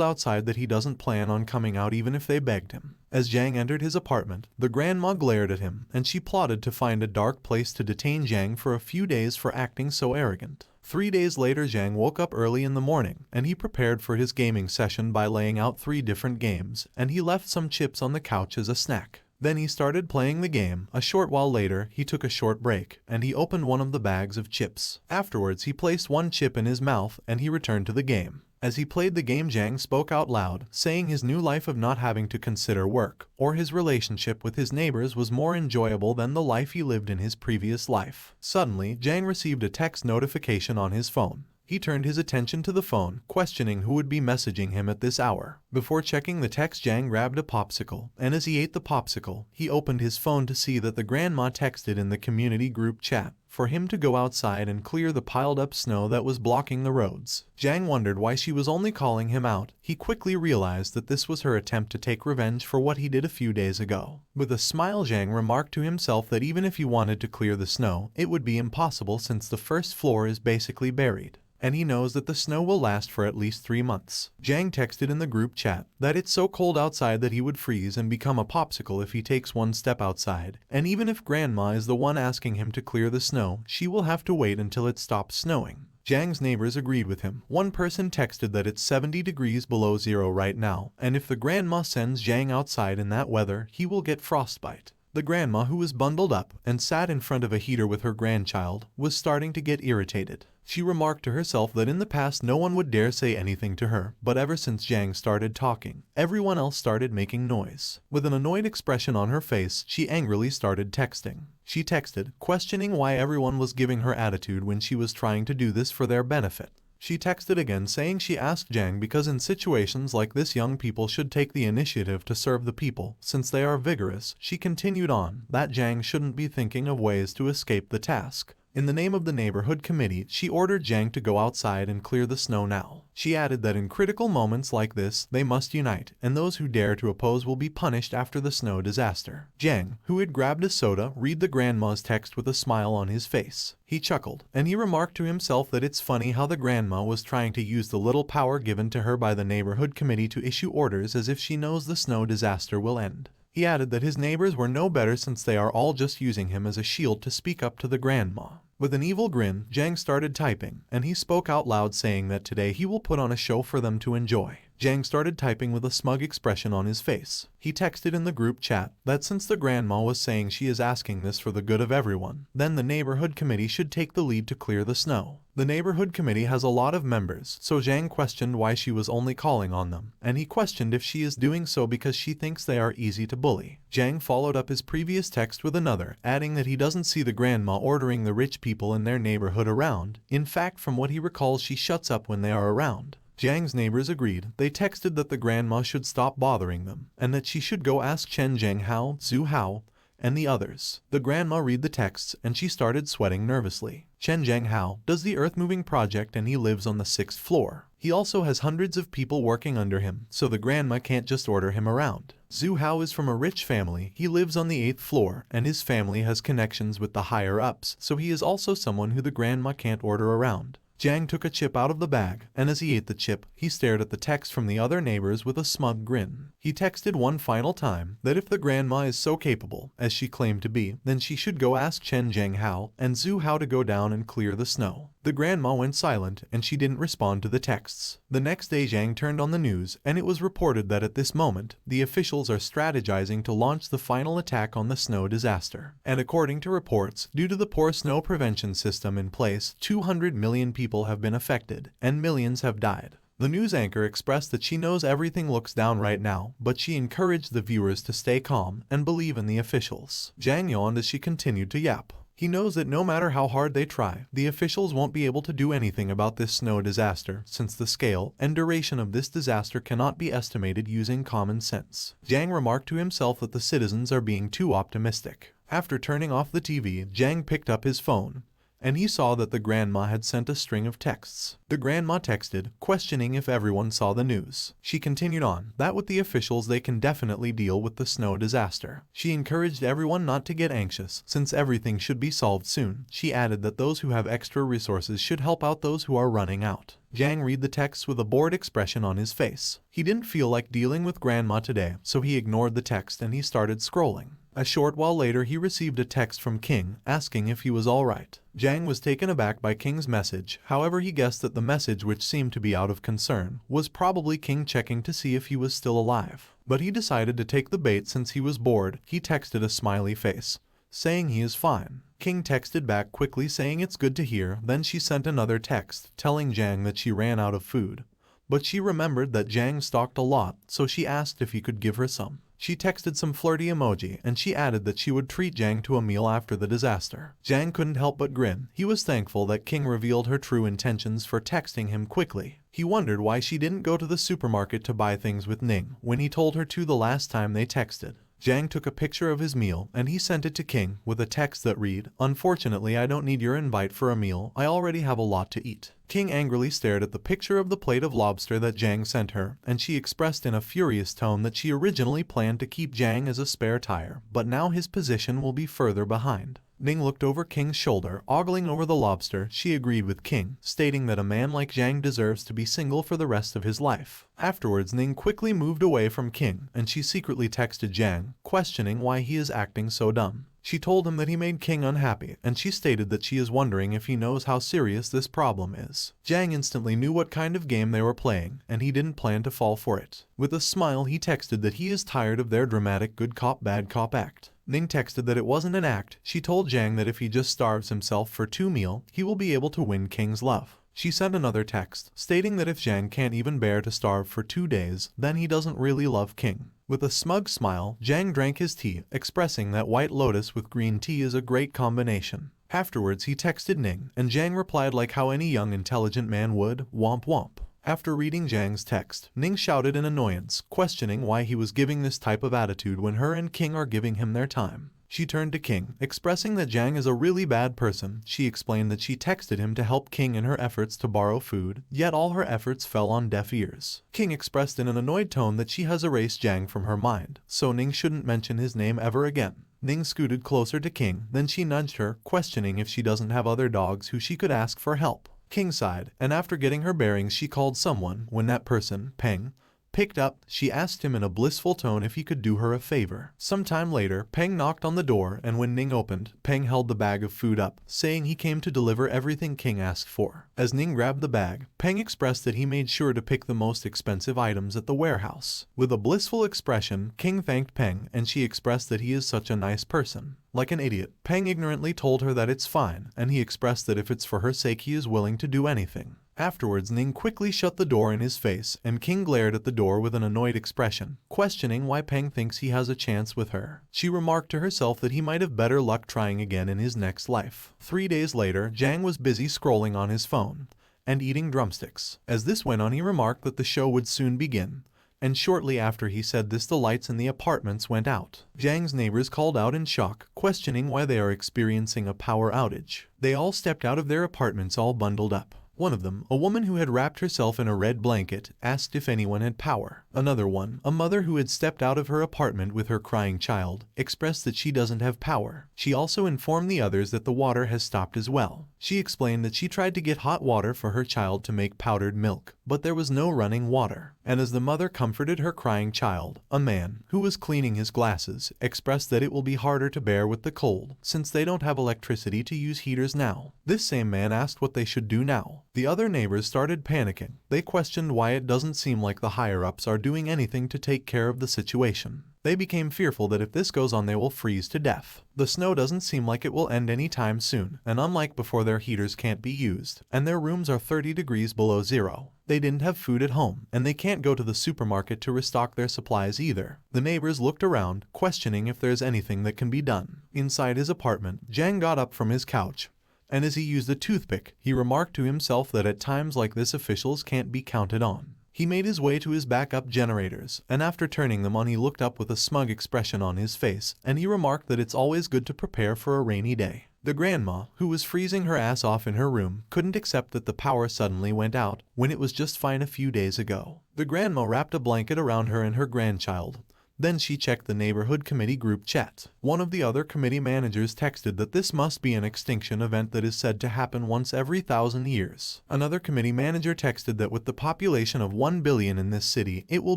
outside that he doesn't plan on coming out even if they begged him. As Jang entered his apartment, the grandma glared at him, and she plotted to find a dark place to detain Jang for a few days for acting so arrogant. 3 days later, Jang woke up early in the morning, and he prepared for his gaming session by laying out 3 different games, and he left some chips on the couch as a snack. Then he started playing the game. A short while later, he took a short break, and he opened one of the bags of chips. Afterwards, he placed one chip in his mouth, and he returned to the game. As he played the game, Jang spoke out loud, saying his new life of not having to consider work or his relationship with his neighbors was more enjoyable than the life he lived in his previous life. Suddenly, Jang received a text notification on his phone. He turned his attention to the phone, questioning who would be messaging him at this hour. Before checking the text, Jang grabbed a popsicle, and as he ate the popsicle, he opened his phone to see that the grandma texted in the community group chat for him to go outside and clear the piled-up snow that was blocking the roads. Jang wondered why she was only calling him out. He quickly realized that this was her attempt to take revenge for what he did a few days ago. With a smile, Jang remarked to himself that even if he wanted to clear the snow, it would be impossible since the first floor is basically buried, and he knows that the snow will last for at least 3 months. Jang texted in the group chat that it's so cold outside that he would freeze and become a popsicle if he takes one step outside, and even if grandma is the one asking him to clear the snow, she will have to wait until it stops snowing. Jang's neighbors agreed with him. One person texted that it's 70 degrees below zero right now, and if the grandma sends Jang outside in that weather, he will get frostbite. The grandma, who was bundled up and sat in front of a heater with her grandchild, was starting to get irritated. She remarked to herself that in the past no one would dare say anything to her, but ever since Jang started talking, everyone else started making noise. With an annoyed expression on her face, she angrily started texting. She texted, questioning why everyone was giving her attitude when she was trying to do this for their benefit. She texted again, saying she asked Jang because in situations like this young people should take the initiative to serve the people, since they are vigorous. She continued on that Jang shouldn't be thinking of ways to escape the task. In the name of the neighborhood committee, she ordered Jang to go outside and clear the snow now. She added that in critical moments like this, they must unite, and those who dare to oppose will be punished after the snow disaster. Jang, who had grabbed a soda, read the grandma's text with a smile on his face. He chuckled, and he remarked to himself that it's funny how the grandma was trying to use the little power given to her by the neighborhood committee to issue orders as if she knows the snow disaster will end. He added that his neighbors were no better since they are all just using him as a shield to speak up to the grandma. With an evil grin, Jang started typing, and he spoke out loud saying that today he will put on a show for them to enjoy. Jang started typing with a smug expression on his face. He texted in the group chat that since the grandma was saying she is asking this for the good of everyone, then the neighborhood committee should take the lead to clear the snow. The neighborhood committee has a lot of members, so Jang questioned why she was only calling on them, and he questioned if she is doing so because she thinks they are easy to bully. Jang followed up his previous text with another, adding that he doesn't see the grandma ordering the rich people in their neighborhood around. In fact, from what he recalls, she shuts up when they are around. Jang's neighbors agreed. They texted that the grandma should stop bothering them, and that she should go ask Chen Zheng Hao, Zhu Hao, and the others. The grandma read the texts, and she started sweating nervously. Chen Zheng Hao does the earth-moving project, and he lives on the 6th floor. He also has hundreds of people working under him, so the grandma can't just order him around. Zhu Hao is from a rich family. He lives on the 8th floor, and his family has connections with the higher-ups, so he is also someone who the grandma can't order around. Jang took a chip out of the bag, and as he ate the chip, he stared at the text from the other neighbors with a smug grin. He texted one final time that if the grandma is so capable, as she claimed to be, then she should go ask Chen Zheng Hao and Zhu Hao to go down and clear the snow. The grandma went silent, and she didn't respond to the texts. The next day, Jang turned on the news, and it was reported that at this moment, the officials are strategizing to launch the final attack on the snow disaster. And according to reports, due to the poor snow prevention system in place, 200 million people have been affected, and millions have died. The news anchor expressed that she knows everything looks down right now, but she encouraged the viewers to stay calm and believe in the officials. Jang yawned as she continued to yap. He knows that no matter how hard they try, the officials won't be able to do anything about this snow disaster, since the scale and duration of this disaster cannot be estimated using common sense. Jang remarked to himself that the citizens are being too optimistic. After turning off the TV, Jang picked up his phone, and he saw that the grandma had sent a string of texts. The grandma texted, questioning if everyone saw the news. She continued on, that with the officials they can definitely deal with the snow disaster. She encouraged everyone not to get anxious, since everything should be solved soon. She added that those who have extra resources should help out those who are running out. Jang read the text with a bored expression on his face. He didn't feel like dealing with grandma today, so he ignored the text and he started scrolling. A short while later he received a text from King, asking if he was alright. Jang was taken aback by King's message, however he guessed that the message, which seemed to be out of concern, was probably King checking to see if he was still alive. But he decided to take the bait since he was bored. He texted a smiley face, saying he is fine. King texted back quickly saying it's good to hear. Then she sent another text, telling Jang that she ran out of food. But she remembered that Jang stocked a lot, so she asked if he could give her some. She texted some flirty emoji, and she added that she would treat Jang to a meal after the disaster. Jang couldn't help but grin. He was thankful that King revealed her true intentions for texting him quickly. He wondered why she didn't go to the supermarket to buy things with Ning when he told her to the last time they texted. Jang took a picture of his meal and he sent it to King with a text that read, "Unfortunately, I don't need your invite for a meal. I already have a lot to eat." King angrily stared at the picture of the plate of lobster that Jang sent her, and she expressed in a furious tone that she originally planned to keep Jang as a spare tire, but now his position will be further behind. Ning looked over King's shoulder, ogling over the lobster. She agreed with King, stating that a man like Jang deserves to be single for the rest of his life. Afterwards, Ning quickly moved away from King, and she secretly texted Jang, questioning why he is acting so dumb. She told him that he made King unhappy, and she stated that she is wondering if he knows how serious this problem is. Jang instantly knew what kind of game they were playing, and he didn't plan to fall for it. With a smile, he texted that he is tired of their dramatic good cop bad cop act. Ning texted that it wasn't an act. She told Jang that if he just starves himself for 2 meals, he will be able to win King's love. She sent another text, stating that if Jang can't even bear to starve for 2 days, then he doesn't really love King. With a smug smile, Jang drank his tea, expressing that white lotus with green tea is a great combination. Afterwards, he texted Ning, and Jang replied like how any young intelligent man would, womp womp. After reading Jang's text, Ning shouted in annoyance, questioning why he was giving this type of attitude when her and King are giving him their time. She turned to King, expressing that Jang is a really bad person. She explained that she texted him to help King in her efforts to borrow food, yet all her efforts fell on deaf ears. King expressed in an annoyed tone that she has erased Jang from her mind, so Ning shouldn't mention his name ever again. Ning scooted closer to King, then she nudged her, questioning if she doesn't have other dogs who she could ask for help. King sighed, and after getting her bearings she called someone. When that person, Peng, picked up, she asked him in a blissful tone if he could do her a favor. Sometime later, Peng knocked on the door, and when Ning opened, Peng held the bag of food up, saying he came to deliver everything King asked for. As Ning grabbed the bag, Peng expressed that he made sure to pick the most expensive items at the warehouse. With a blissful expression, King thanked Peng, and she expressed that he is such a nice person. Like an idiot, Peng ignorantly told her that it's fine, and he expressed that if it's for her sake he is willing to do anything. Afterwards, Ning quickly shut the door in his face, and King glared at the door with an annoyed expression, questioning why Peng thinks he has a chance with her. She remarked to herself that he might have better luck trying again in his next life. 3 days later, Jang was busy scrolling on his phone and eating drumsticks. As this went on, he remarked that the show would soon begin, and shortly after he said this, the lights in the apartments went out. Jang's neighbors called out in shock, questioning why they are experiencing a power outage. They all stepped out of their apartments all bundled up. One of them, a woman who had wrapped herself in a red blanket, asked if anyone had power. Another one, a mother who had stepped out of her apartment with her crying child, expressed that she doesn't have power. She also informed the others that the water has stopped as well. She explained that she tried to get hot water for her child to make powdered milk, but there was no running water. And as the mother comforted her crying child, a man, who was cleaning his glasses, expressed that it will be harder to bear with the cold, since they don't have electricity to use heaters now. This same man asked what they should do now. The other neighbors started panicking. They questioned why it doesn't seem like the higher-ups are doing anything to take care of the situation. They became fearful that if this goes on they will freeze to death. The snow doesn't seem like it will end anytime soon, and unlike before their heaters can't be used, and their rooms are 30 degrees below zero. They didn't have food at home, and they can't go to the supermarket to restock their supplies either. The neighbors looked around, questioning if there's anything that can be done. Inside his apartment, Jang got up from his couch, and as he used a toothpick, he remarked to himself that at times like this officials can't be counted on. He made his way to his backup generators, and after turning them on he looked up with a smug expression on his face, and he remarked that it's always good to prepare for a rainy day. The grandma, who was freezing her ass off in her room, couldn't accept that the power suddenly went out, when it was just fine a few days ago. The grandma wrapped a blanket around her and her grandchild. Then she checked the neighborhood committee group chat. One of the other committee managers texted that this must be an extinction event that is said to happen once every 1,000 years. Another committee manager texted that with the population of 1 billion in this city, it will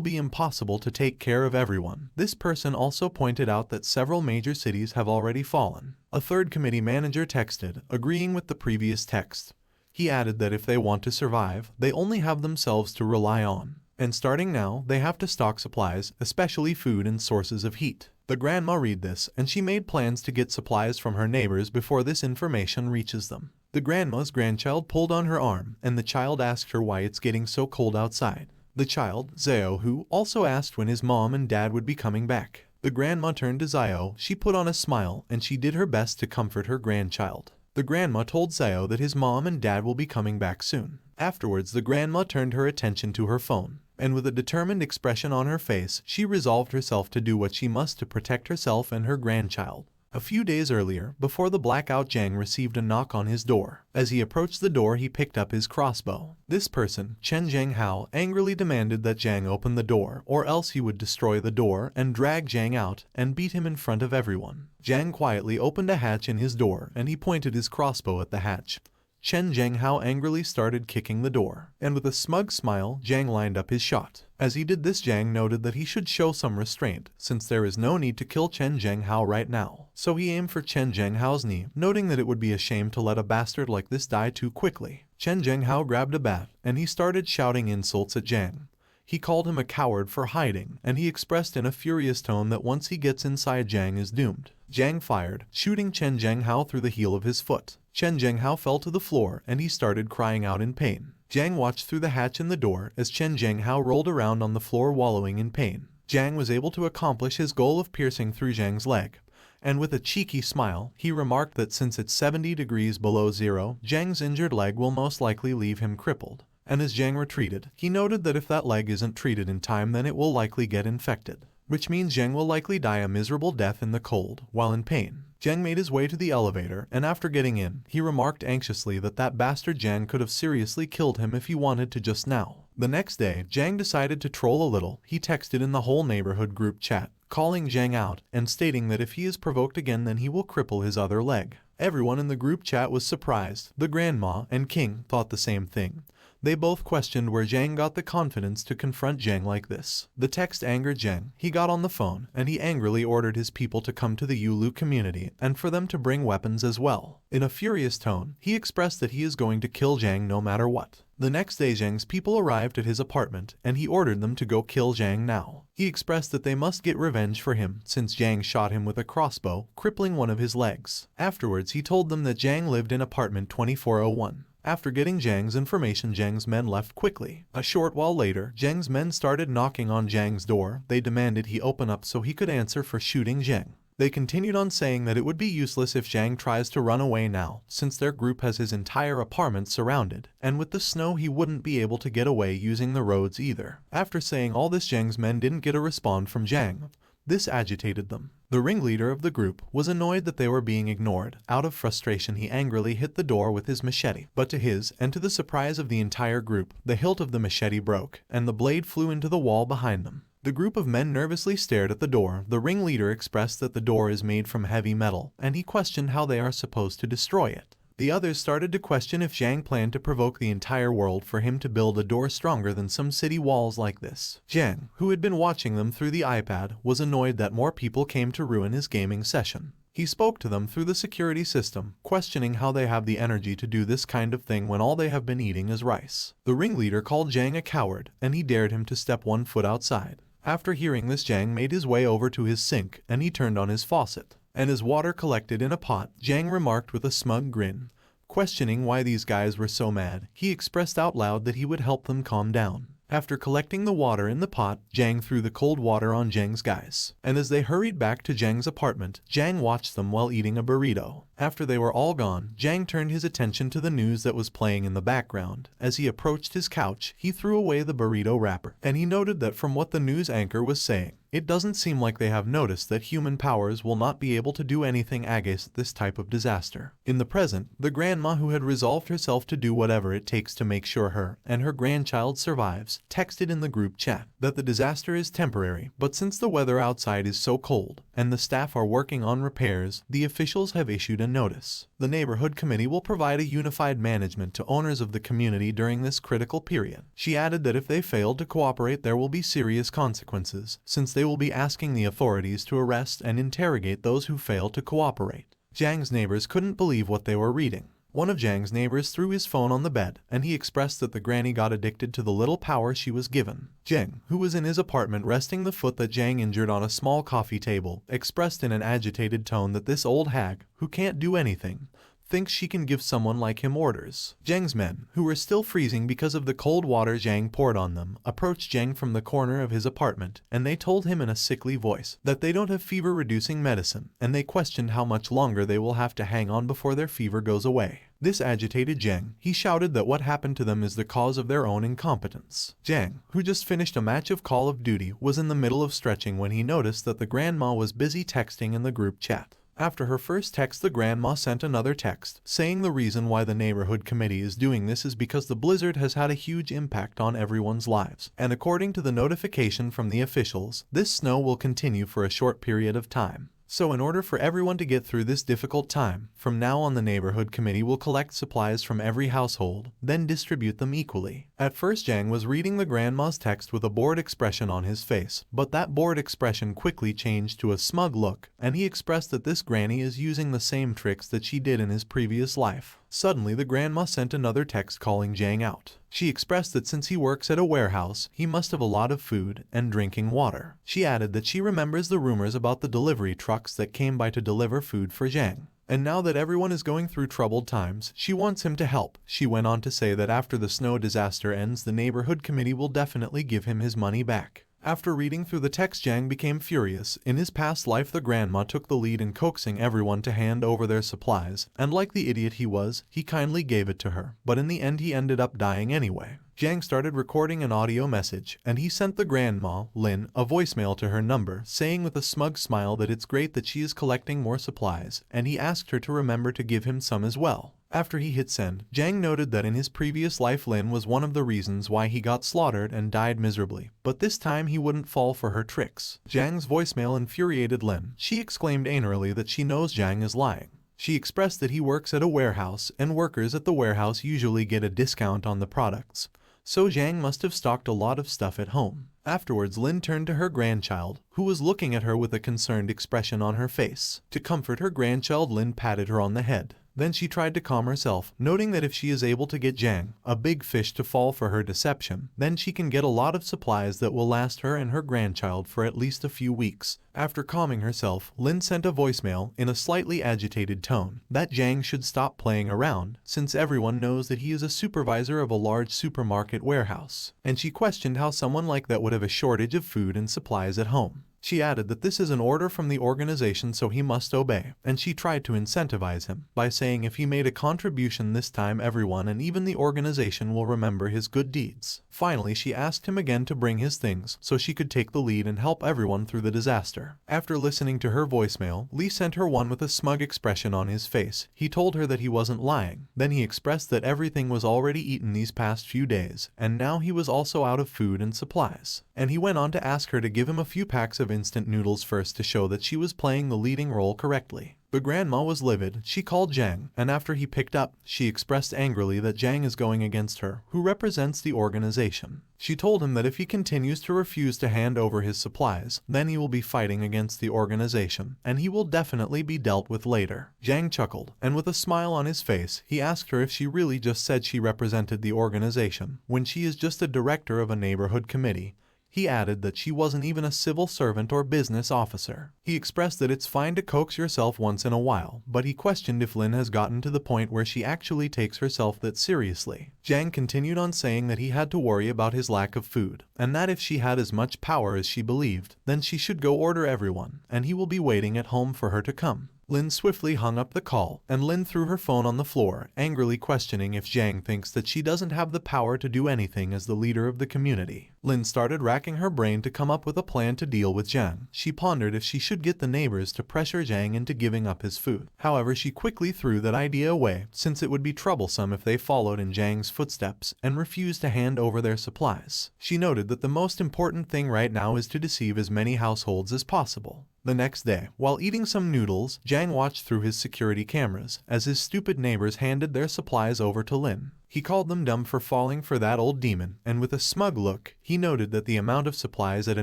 be impossible to take care of everyone. This person also pointed out that several major cities have already fallen. A third committee manager texted, agreeing with the previous text. He added that if they want to survive, they only have themselves to rely on. And starting now, they have to stock supplies, especially food and sources of heat. The grandma read this, and she made plans to get supplies from her neighbors before this information reaches them. The grandma's grandchild pulled on her arm, and the child asked her why it's getting so cold outside. The child, Zeo, who also asked when his mom and dad would be coming back. The grandma turned to Zio, she put on a smile, and she did her best to comfort her grandchild. The grandma told Zio that his mom and dad will be coming back soon. Afterwards, the grandma turned her attention to her phone, and with a determined expression on her face, she resolved herself to do what she must to protect herself and her grandchild. A few days earlier, before the blackout, Jang received a knock on his door. As he approached the door, he picked up his crossbow. This person, Chen Zhenghao, angrily demanded that Jang open the door, or else he would destroy the door and drag Jang out and beat him in front of everyone. Jang quietly opened a hatch in his door, and he pointed his crossbow at the hatch. Chen Zhenghao angrily started kicking the door, and with a smug smile, Jang lined up his shot. As he did this, Jang noted that he should show some restraint, since there is no need to kill Chen Zhenghao right now. So he aimed for Chen Zhenghao's knee, noting that it would be a shame to let a bastard like this die too quickly. Chen Zhenghao grabbed a bat, and he started shouting insults at Jang. He called him a coward for hiding, and he expressed in a furious tone that once he gets inside, Jang is doomed. Jang fired, shooting Chen Zhenghao through the heel of his foot. Chen Zhenghao fell to the floor, and he started crying out in pain. Jang watched through the hatch in the door as Chen Zhenghao rolled around on the floor wallowing in pain. Jang was able to accomplish his goal of piercing through Jang's leg, and with a cheeky smile, he remarked that since it's 70 degrees below zero, Jang's injured leg will most likely leave him crippled. And as Jang retreated, he noted that if that leg isn't treated in time, then it will likely get infected, which means Jang will likely die a miserable death in the cold, while in pain. Jang made his way to the elevator, and after getting in, he remarked anxiously that that bastard Jang could have seriously killed him if he wanted to just now. The next day, Jang decided to troll a little. He texted in the whole neighborhood group chat, calling Jang out and stating that if he is provoked again, then he will cripple his other leg. Everyone in the group chat was surprised. The grandma and King thought the same thing. They both questioned where Jang got the confidence to confront Jang like this. The text angered Jang. He got on the phone, and he angrily ordered his people to come to the Yulu community, and for them to bring weapons as well. In a furious tone, he expressed that he is going to kill Jang no matter what. The next day, Jang's people arrived at his apartment, and he ordered them to go kill Jang now. He expressed that they must get revenge for him, since Jang shot him with a crossbow, crippling one of his legs. Afterwards, he told them that Jang lived in apartment 2401. After getting Jang's information, Jang's men left quickly. A short while later, Jang's men started knocking on Jang's door. They demanded he open up so he could answer for shooting Jang. They continued on saying that it would be useless if Jang tries to run away now, since their group has his entire apartment surrounded, and with the snow he wouldn't be able to get away using the roads either. After saying all this, Jang's men didn't get a response from Jang. This agitated them. The ringleader of the group was annoyed that they were being ignored. Out of frustration, he angrily hit the door with his machete. But to his, and to the surprise of the entire group, the hilt of the machete broke, and the blade flew into the wall behind them. The group of men nervously stared at the door. The ringleader expressed that the door is made from heavy metal, and he questioned how they are supposed to destroy it. The others started to question if Jang planned to provoke the entire world for him to build a door stronger than some city walls like this. Jang, who had been watching them through the iPad, was annoyed that more people came to ruin his gaming session. He spoke to them through the security system, questioning how they have the energy to do this kind of thing when all they have been eating is rice. The ringleader called Jang a coward, and he dared him to step 1 foot outside. After hearing this, Jang made his way over to his sink and he turned on his faucet. And as water collected in a pot, Jang remarked with a smug grin. Questioning why these guys were so mad, he expressed out loud that he would help them calm down. After collecting the water in the pot, Jang threw the cold water on Jang's guys. And as they hurried back to Jang's apartment, Jang watched them while eating a burrito. After they were all gone, Jang turned his attention to the news that was playing in the background. As he approached his couch, he threw away the burrito wrapper. And he noted that from what the news anchor was saying, it doesn't seem like they have noticed that human powers will not be able to do anything against this type of disaster. In the present, the grandma, who had resolved herself to do whatever it takes to make sure her and her grandchild survives, texted in the group chat that the disaster is temporary, but since the weather outside is so cold and the staff are working on repairs, the officials have issued a notice. The neighborhood committee will provide a unified management to owners of the community during this critical period. She added that if they fail to cooperate, there will be serious consequences, since they will be asking the authorities to arrest and interrogate those who fail to cooperate. Jang's neighbors couldn't believe what they were reading. One of Jang's neighbors threw his phone on the bed, and he expressed that the granny got addicted to the little power she was given. Jang, who was in his apartment resting the foot that Jang injured on a small coffee table, expressed in an agitated tone that this old hag, who can't do anything, thinks she can give someone like him orders. Jang's men, who were still freezing because of the cold water Jang poured on them, approached Jang from the corner of his apartment, and they told him in a sickly voice that they don't have fever-reducing medicine, and they questioned how much longer they will have to hang on before their fever goes away. This agitated Jang. He shouted that what happened to them is the cause of their own incompetence. Jang, who just finished a match of Call of Duty, was in the middle of stretching when he noticed that the grandma was busy texting in the group chat. After her first text, the grandma sent another text, saying the reason why the neighborhood committee is doing this is because the blizzard has had a huge impact on everyone's lives, and according to the notification from the officials, this snow will continue for a short period of time. So in order for everyone to get through this difficult time, from now on the neighborhood committee will collect supplies from every household, then distribute them equally. At first, Jang was reading the grandma's text with a bored expression on his face, but that bored expression quickly changed to a smug look, and he expressed that this granny is using the same tricks that she did in his previous life. Suddenly, the grandma sent another text calling Jang out. She expressed that since he works at a warehouse, he must have a lot of food and drinking water. She added that she remembers the rumors about the delivery trucks that came by to deliver food for Jang. And now that everyone is going through troubled times, she wants him to help. She went on to say that after the snow disaster ends, the neighborhood committee will definitely give him his money back. After reading through the text, Jang became furious. In his past life, the grandma took the lead in coaxing everyone to hand over their supplies, and like the idiot he was, he kindly gave it to her, but in the end he ended up dying anyway. Jang started recording an audio message, and he sent the grandma, Lin, a voicemail to her number, saying with a smug smile that it's great that she is collecting more supplies, and he asked her to remember to give him some as well. After he hit send, Jang noted that in his previous life Lin was one of the reasons why he got slaughtered and died miserably, but this time he wouldn't fall for her tricks. Jang's voicemail infuriated Lin. She exclaimed angrily that she knows Jang is lying. She expressed that he works at a warehouse, and workers at the warehouse usually get a discount on the products, so Jang must have stocked a lot of stuff at home. Afterwards, Lin turned to her grandchild, who was looking at her with a concerned expression on her face. To comfort her grandchild, Lin patted her on the head. Then she tried to calm herself, noting that if she is able to get Jang, a big fish, to fall for her deception, then she can get a lot of supplies that will last her and her grandchild for at least a few weeks. After calming herself, Lin sent a voicemail in a slightly agitated tone that Jang should stop playing around, since everyone knows that he is a supervisor of a large supermarket warehouse, and she questioned how someone like that would have a shortage of food and supplies at home. She added that this is an order from the organization, so he must obey, and she tried to incentivize him by saying if he made a contribution this time, everyone and even the organization will remember his good deeds. Finally, she asked him again to bring his things so she could take the lead and help everyone through the disaster. After listening to her voicemail, Lee sent her one with a smug expression on his face. He told her that he wasn't lying. Then he expressed that everything was already eaten these past few days, and now he was also out of food and supplies. And he went on to ask her to give him a few packs of instant noodles first to show that she was playing the leading role correctly. The grandma was livid. She called Jang, and after he picked up, she expressed angrily that Jang is going against her, who represents the organization. She told him that if he continues to refuse to hand over his supplies, then he will be fighting against the organization, and he will definitely be dealt with later. Jang chuckled, and with a smile on his face, he asked her if she really just said she represented the organization, when she is just a director of a neighborhood committee. He added that she wasn't even a civil servant or business officer. He expressed that it's fine to coax yourself once in a while, but he questioned if Lin has gotten to the point where she actually takes herself that seriously. Jang continued on saying that he had to worry about his lack of food, and that if she had as much power as she believed, then she should go order everyone, and he will be waiting at home for her to come. Lin swiftly hung up the call, and Lin threw her phone on the floor, angrily questioning if Jang thinks that she doesn't have the power to do anything as the leader of the community. Lin started racking her brain to come up with a plan to deal with Jang. She pondered if she should get the neighbors to pressure Jang into giving up his food. However, she quickly threw that idea away, since it would be troublesome if they followed in Jang's footsteps and refused to hand over their supplies. She noted that the most important thing right now is to deceive as many households as possible. The next day, while eating some noodles, Jang watched through his security cameras as his stupid neighbors handed their supplies over to Lin. He called them dumb for falling for that old demon, and with a smug look, he noted that the amount of supplies at a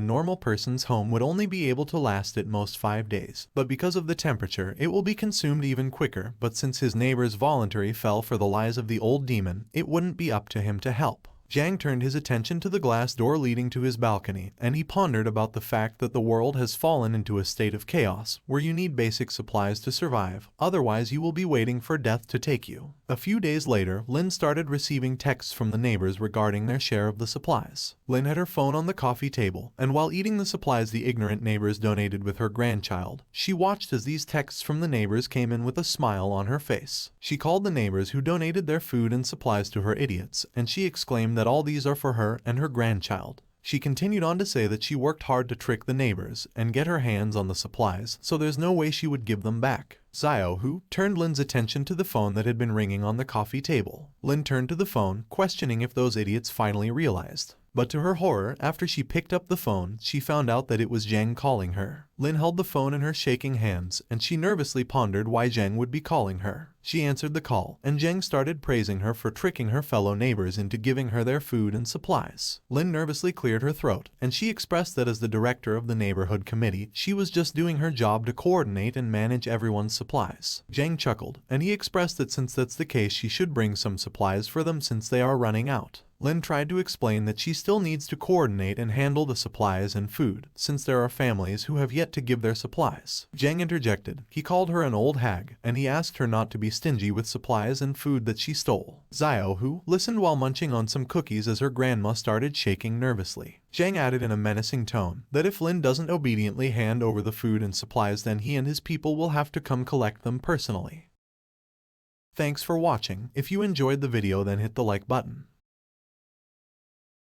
normal person's home would only be able to last at most 5 days. But because of the temperature, it will be consumed even quicker, but since his neighbors voluntarily fell for the lies of the old demon, it wouldn't be up to him to help. Jang turned his attention to the glass door leading to his balcony, and he pondered about the fact that the world has fallen into a state of chaos, where you need basic supplies to survive, otherwise you will be waiting for death to take you. A few days later, Lin started receiving texts from the neighbors regarding their share of the supplies. Lin had her phone on the coffee table, and while eating the supplies the ignorant neighbors donated with her grandchild, she watched as these texts from the neighbors came in with a smile on her face. She called the neighbors who donated their food and supplies to her idiots, and she exclaimed that all these are for her and her grandchild. She continued on to say that she worked hard to trick the neighbors and get her hands on the supplies, so there's no way she would give them back. Xiao Hu turned Lin's attention to the phone that had been ringing on the coffee table. Lin turned to the phone, questioning if those idiots finally realized. But to her horror, after she picked up the phone, she found out that it was Jang calling her. Lin held the phone in her shaking hands, and she nervously pondered why Jang would be calling her. She answered the call, and Jang started praising her for tricking her fellow neighbors into giving her their food and supplies. Lin nervously cleared her throat, and she expressed that as the director of the neighborhood committee, she was just doing her job to coordinate and manage everyone's supplies. Jang chuckled, and he expressed that since that's the case she should bring some supplies for them since they are running out. Lin tried to explain that she still needs to coordinate and handle the supplies and food, since there are families who have yet to give their supplies. Jang interjected. He called her an old hag, and he asked her not to be stingy with supplies and food that she stole. Xiao Hu listened while munching on some cookies as her grandma started shaking nervously. Jang added in a menacing tone that if Lin doesn't obediently hand over the food and supplies, then he and his people will have to come collect them personally. Thanks for watching. If you enjoyed the video, then hit the like button.